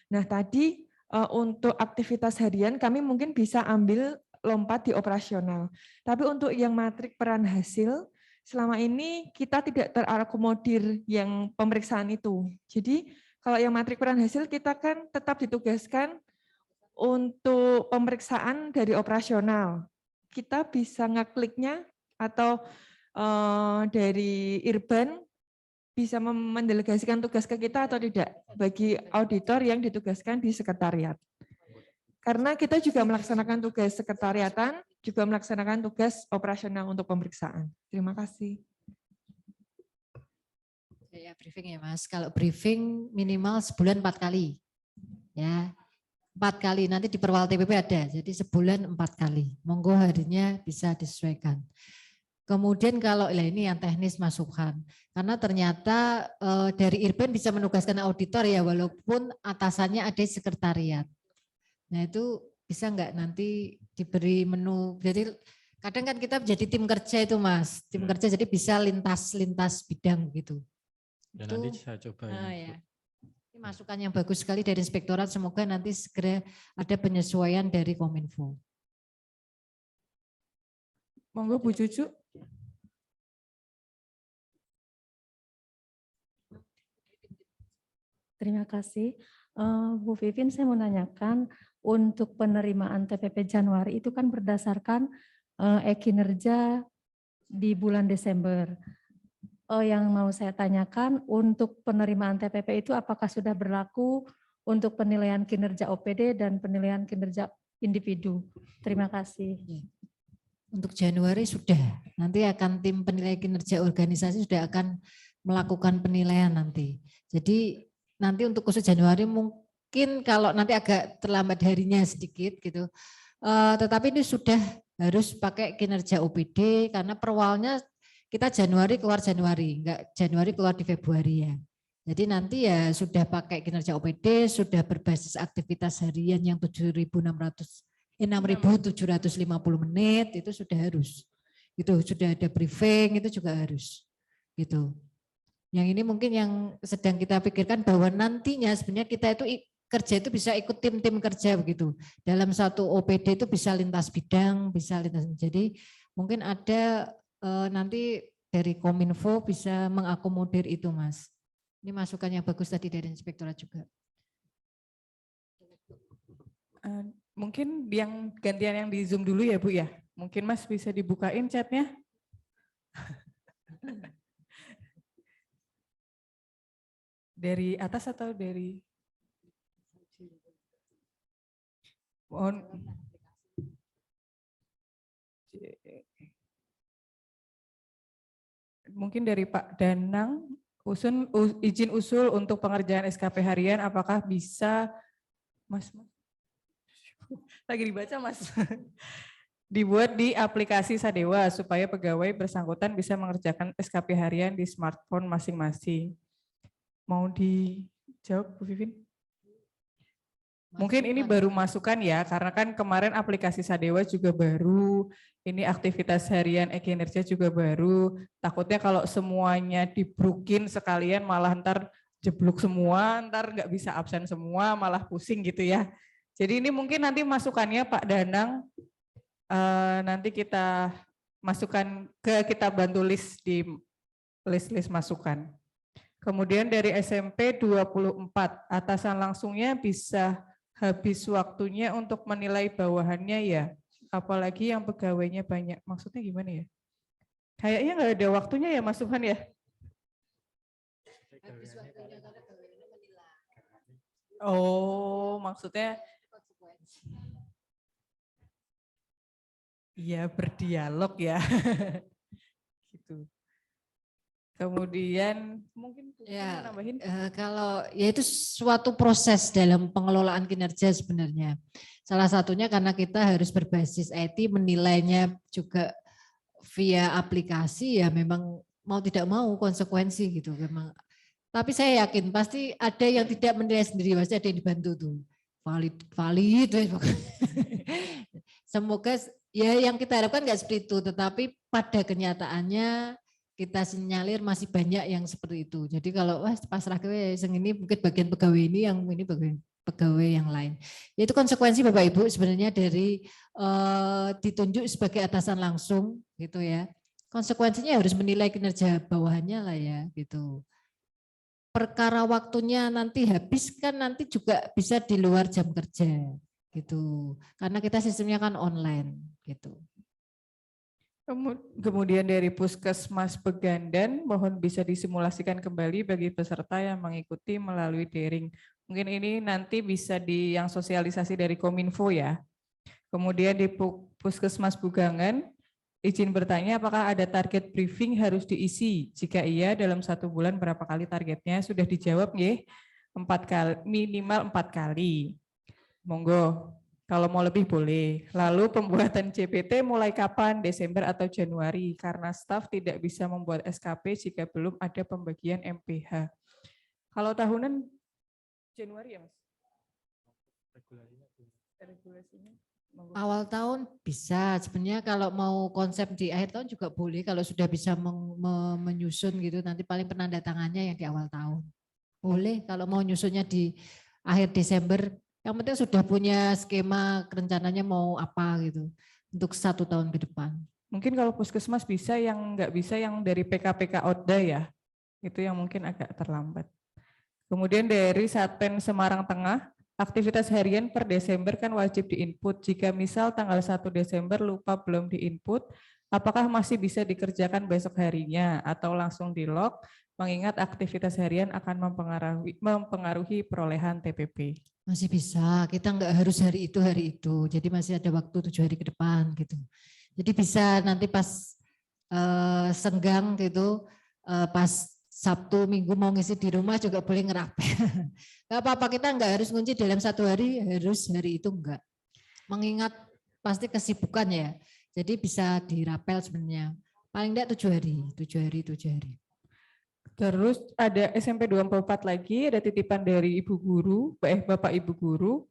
Nah tadi untuk aktivitas harian kami mungkin bisa ambil lompat di operasional. Tapi untuk yang matrik peran hasil, selama ini kita tidak terakomodir yang pemeriksaan itu. Jadi kalau yang matrik peran hasil kita kan tetap ditugaskan untuk pemeriksaan dari operasional. Kita bisa ngekliknya atau dari Irban bisa mendelegasikan tugas ke kita atau tidak bagi auditor yang ditugaskan di sekretariat. Karena kita juga melaksanakan tugas sekretariatan, juga melaksanakan tugas operasional untuk pemeriksaan. Terima kasih. Ya, briefing ya Mas. Kalau briefing minimal sebulan 4 kali. Ya, 4 kali. Nanti di Perwal TPP ada. Jadi sebulan 4 kali. Monggo harinya bisa disesuaikan. Kemudian kalau ini yang teknis Mas Subhan, karena ternyata dari Irban bisa menugaskan auditor ya walaupun atasannya ada di sekretariat. Nah itu bisa enggak nanti diberi menu, jadi kadang kan kita menjadi tim kerja itu Mas, tim kerja jadi bisa lintas bidang gitu. Ya, itu, nanti saya coba. Ya. Ini masukan yang bagus sekali dari Inspektorat, semoga nanti segera ada penyesuaian dari Kominfo. Monggo Bu Cucu. Terima kasih. Bu Vivin, saya mau nanyakan untuk penerimaan TPP Januari itu kan berdasarkan kinerja di bulan Desember. Yang mau saya tanyakan untuk penerimaan TPP itu apakah sudah berlaku untuk penilaian kinerja OPD dan penilaian kinerja individu? Terima kasih. Untuk Januari sudah, nanti akan tim penilai kinerja organisasi sudah akan melakukan penilaian nanti. Jadi nanti untuk khusus Januari mungkin kalau nanti agak terlambat harinya sedikit gitu. Tetapi ini sudah harus pakai kinerja OPD karena perwalnya kita Januari keluar Januari, enggak Januari keluar di Februari ya. Jadi nanti ya sudah pakai kinerja OPD, sudah berbasis aktivitas harian yang 6.750 menit itu sudah harus. Itu sudah ada briefing itu juga harus. Gitu. Yang ini mungkin yang sedang kita pikirkan bahwa nantinya sebenarnya kita itu kerja itu bisa ikut tim-tim kerja begitu. Dalam satu OPD itu bisa lintas bidang, bisa lintas. Jadi mungkin ada nanti dari Kominfo bisa mengakomodir itu Mas. Ini masukan yang bagus tadi dari Inspektorat juga. Mungkin yang gantian yang di Zoom dulu ya Bu ya. Mungkin Mas bisa dibukain chatnya. Dari atas atau dari? Mohon. Mungkin dari Pak Danang izin usul untuk pengerjaan SKP harian apakah bisa Mas lagi dibaca Mas dibuat di aplikasi Sadewa supaya pegawai bersangkutan bisa mengerjakan SKP harian di smartphone masing-masing. Mau dijawab Bu Vivin? Mungkin ini baru masukan ya, karena kan kemarin aplikasi Sadewa juga baru, ini aktivitas harian e-kinerja juga baru. Takutnya kalau semuanya dibrukin sekalian malah ntar jeblok semua, ntar nggak bisa absen semua, malah pusing gitu ya. Jadi ini mungkin nanti masukannya Pak Danang, nanti kita masukkan kita bantu list di list masukan. Kemudian dari SMP 24, atasan langsungnya bisa habis waktunya untuk menilai bawahannya ya, apalagi yang pegawainya banyak. Maksudnya gimana ya? Kayaknya nggak ada waktunya ya Mas Subhan ya? Oh, maksudnya iya berdialog ya. Gitu. Kemudian mungkin ya nambahin. kalau ya itu suatu proses dalam pengelolaan kinerja sebenarnya. Salah satunya karena kita harus berbasis IT, menilainya juga via aplikasi ya memang mau tidak mau konsekuensi gitu memang. Tapi saya yakin pasti ada yang tidak menilai sendiri, pasti ada yang dibantu tuh. Valid. Semoga ya yang kita harapkan nggak seperti itu, tetapi pada kenyataannya kita sinyalir masih banyak yang seperti itu. Jadi kalau pasrah ke ini mungkin bagian pegawai ini, yang ini bagian pegawai yang lain. Yaitu konsekuensi Bapak Ibu sebenarnya dari ditunjuk sebagai atasan langsung gitu ya. Konsekuensinya harus menilai kinerja bawahannya lah ya gitu. Perkara waktunya nanti habis kan nanti juga bisa di luar jam kerja gitu. Karena kita sistemnya kan online gitu. Kemudian dari Puskesmas Pegandan, mohon bisa disimulasikan kembali bagi peserta yang mengikuti melalui daring. Mungkin ini nanti bisa yang sosialisasi dari Kominfo ya. Kemudian di Puskesmas Bugangan, izin bertanya apakah ada target briefing harus diisi? Jika iya, dalam 1 bulan berapa kali targetnya? Sudah dijawab ya, 4 kali, minimal 4 kali. Monggo. Kalau mau lebih boleh. Lalu pembuatan CPT mulai kapan? Desember atau Januari? Karena staf tidak bisa membuat SKP jika belum ada pembagian MPH. Kalau tahunan Januari ya Mas? Regulasinya? Awal tahun bisa, sebenarnya kalau mau konsep di akhir tahun juga boleh, kalau sudah bisa menyusun gitu, nanti paling penandatangannya yang di awal tahun. Boleh, kalau mau nyusunnya di akhir Desember, yang penting sudah punya skema rencananya mau apa gitu, untuk 1 tahun ke depan. Mungkin kalau Puskesmas bisa, yang nggak bisa yang dari PKPK Otda ya, itu yang mungkin agak terlambat. Kemudian dari Satpen Semarang Tengah, aktivitas harian per Desember kan wajib diinput. Jika misal tanggal 1 Desember lupa belum diinput, apakah masih bisa dikerjakan besok harinya atau langsung di-log, mengingat aktivitas harian akan mempengaruhi perolehan TPP? Masih bisa, kita nggak harus hari itu, jadi masih ada waktu 7 hari ke depan gitu. Jadi bisa nanti pas senggang gitu, pas Sabtu, Minggu mau ngisi di rumah juga boleh ngerapel. Gak apa-apa, kita nggak harus ngunci dalam 1 hari, harus hari itu enggak. Mengingat pasti kesibukan ya, jadi bisa dirapel sebenarnya. Paling enggak 7 hari. Terus ada SMP 24 lagi, ada titipan dari Ibu Guru, Bapak Ibu Guru.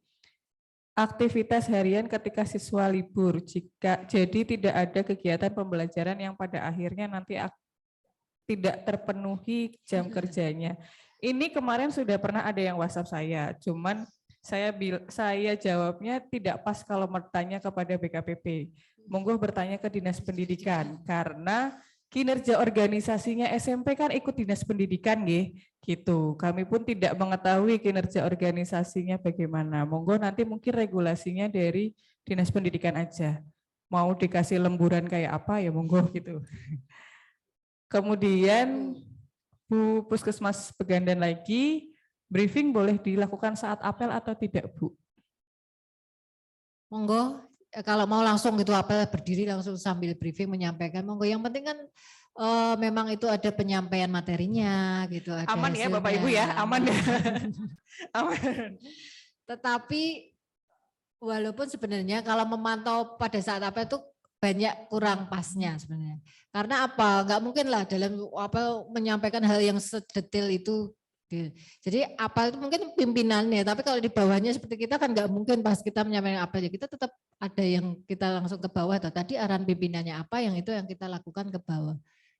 Aktivitas harian ketika siswa libur, jadi tidak ada kegiatan pembelajaran yang pada akhirnya nanti tidak terpenuhi jam kerjanya. Ini kemarin sudah pernah ada yang WhatsApp saya, cuman saya jawabnya tidak pas kalau bertanya kepada BKPP. Monggo bertanya ke Dinas Pendidikan, karena kinerja organisasinya SMP kan ikut Dinas Pendidikan gitu. Kami pun tidak mengetahui kinerja organisasinya bagaimana. Monggo nanti mungkin regulasinya dari Dinas Pendidikan aja. Mau dikasih lemburan kayak apa ya monggo gitu. Kemudian Bu Puskesmas Pegandan lagi, briefing boleh dilakukan saat apel atau tidak Bu? Monggo, kalau mau langsung gitu apel berdiri langsung sambil briefing menyampaikan, monggo. Yang penting kan memang itu ada penyampaian materinya gitu. Ada Aman ya Bapak Ibu ya, hasilnya. aman ya. Aman. Tetapi walaupun sebenarnya kalau memantau pada saat apa itu banyak kurang pasnya sebenarnya. Karena apa? Enggak mungkin lah dalam apa menyampaikan hal yang sedetail itu. Jadi apa itu mungkin pimpinannya, tapi kalau di bawahnya seperti kita kan enggak mungkin pas kita menyampaikan apa ya, kita tetap ada yang kita langsung ke bawah. Tadi arahan pimpinannya apa, yang itu yang kita lakukan ke bawah.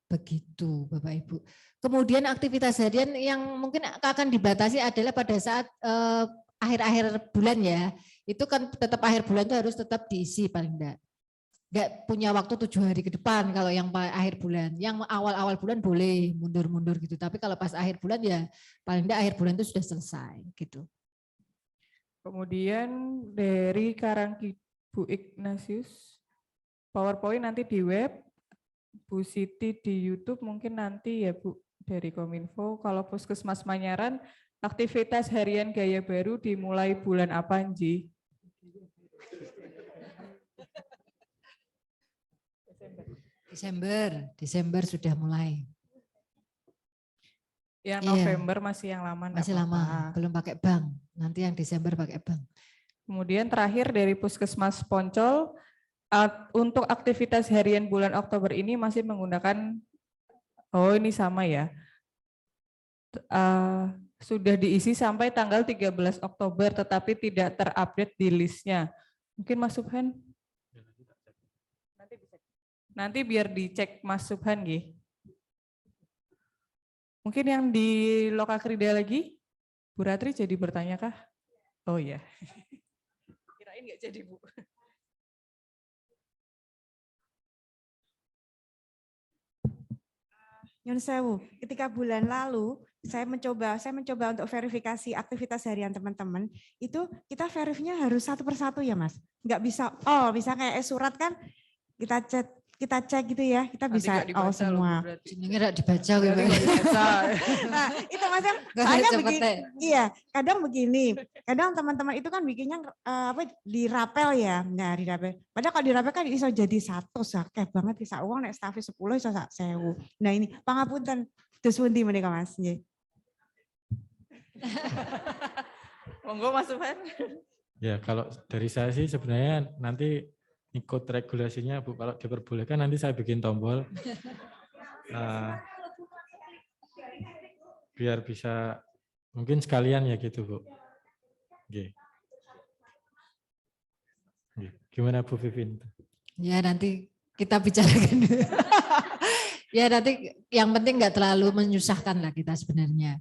Begitu Bapak Ibu. Kemudian aktivitas harian yang mungkin akan dibatasi adalah pada saat akhir-akhir bulan ya. Itu kan tetap akhir bulan itu harus tetap diisi paling enggak. Enggak punya waktu 7 hari ke depan kalau yang akhir bulan. Yang awal-awal bulan boleh mundur-mundur gitu. Tapi kalau pas akhir bulan ya paling enggak akhir bulan itu sudah selesai gitu. Kemudian dari Bu Ignatius, PowerPoint nanti di web, Bu Siti di YouTube mungkin nanti ya Bu dari Kominfo. Kalau Puskesmas Manyaran, aktivitas harian gaya baru dimulai bulan apa Nji? Desember sudah mulai. Yang Iya. November masih yang lama. enggak Masih lama, apa-apa. belum pakai bank. Nanti yang Desember pakai bank. Kemudian terakhir dari Puskesmas Poncol, untuk aktivitas harian bulan Oktober ini masih menggunakan, oh ini sama ya, sudah diisi sampai tanggal 13 Oktober tetapi tidak terupdate di listnya. Mungkin Mas Subhan? Nanti biar dicek Mas Subhan nggih. Mungkin yang di Lokakrida lagi, Bu Ratri jadi bertanya kah? Oh iya. Kirain nggak jadi Bu. Nyun sewu, ketika bulan lalu saya mencoba untuk verifikasi aktivitas harian teman-teman, itu kita verifnya harus satu persatu ya Mas. Nggak bisa all, bisa kayak surat kan kita cek gitu ya, kita Nanti bisa nggak dibaca all loh, semua. Bu Ratri. Jenenge nggak dibaca gitu. Berarti nggak dibaca. Nah, itu Mas Nggak soalnya cepet begini, deh. iya, kadang begini, kadang teman-teman itu kan bikinnya dirapel ya, nah dirapel. Padahal kalau dirapel kan bisa jadi 100, akeh banget bisa uang nek stafi 10 bisa 1.000. Nah ini pangapunten dus pundi menika Mas nggih. Monggo Mas Subhan. Ya, kalau dari saya sih sebenarnya nanti ikut regulasinya Bu, kalau diperbolehkan nanti saya bikin tombol biar bisa mungkin sekalian ya gitu Bu. Oke. Gimana Bu Vivin? Ya nanti kita bicarakan. Ya nanti yang penting nggak terlalu menyusahkan lah kita sebenarnya.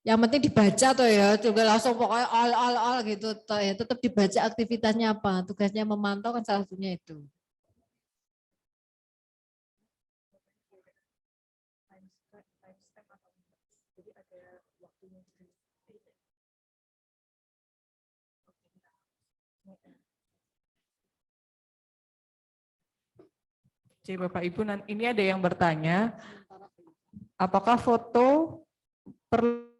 Yang penting dibaca tuh ya, juga langsung pokoknya all gitu toh ya. Tetap dibaca aktivitasnya apa, tugasnya memantau kan salah satunya itu. Jadi Bapak Ibu, ini ada yang bertanya, apakah foto perlu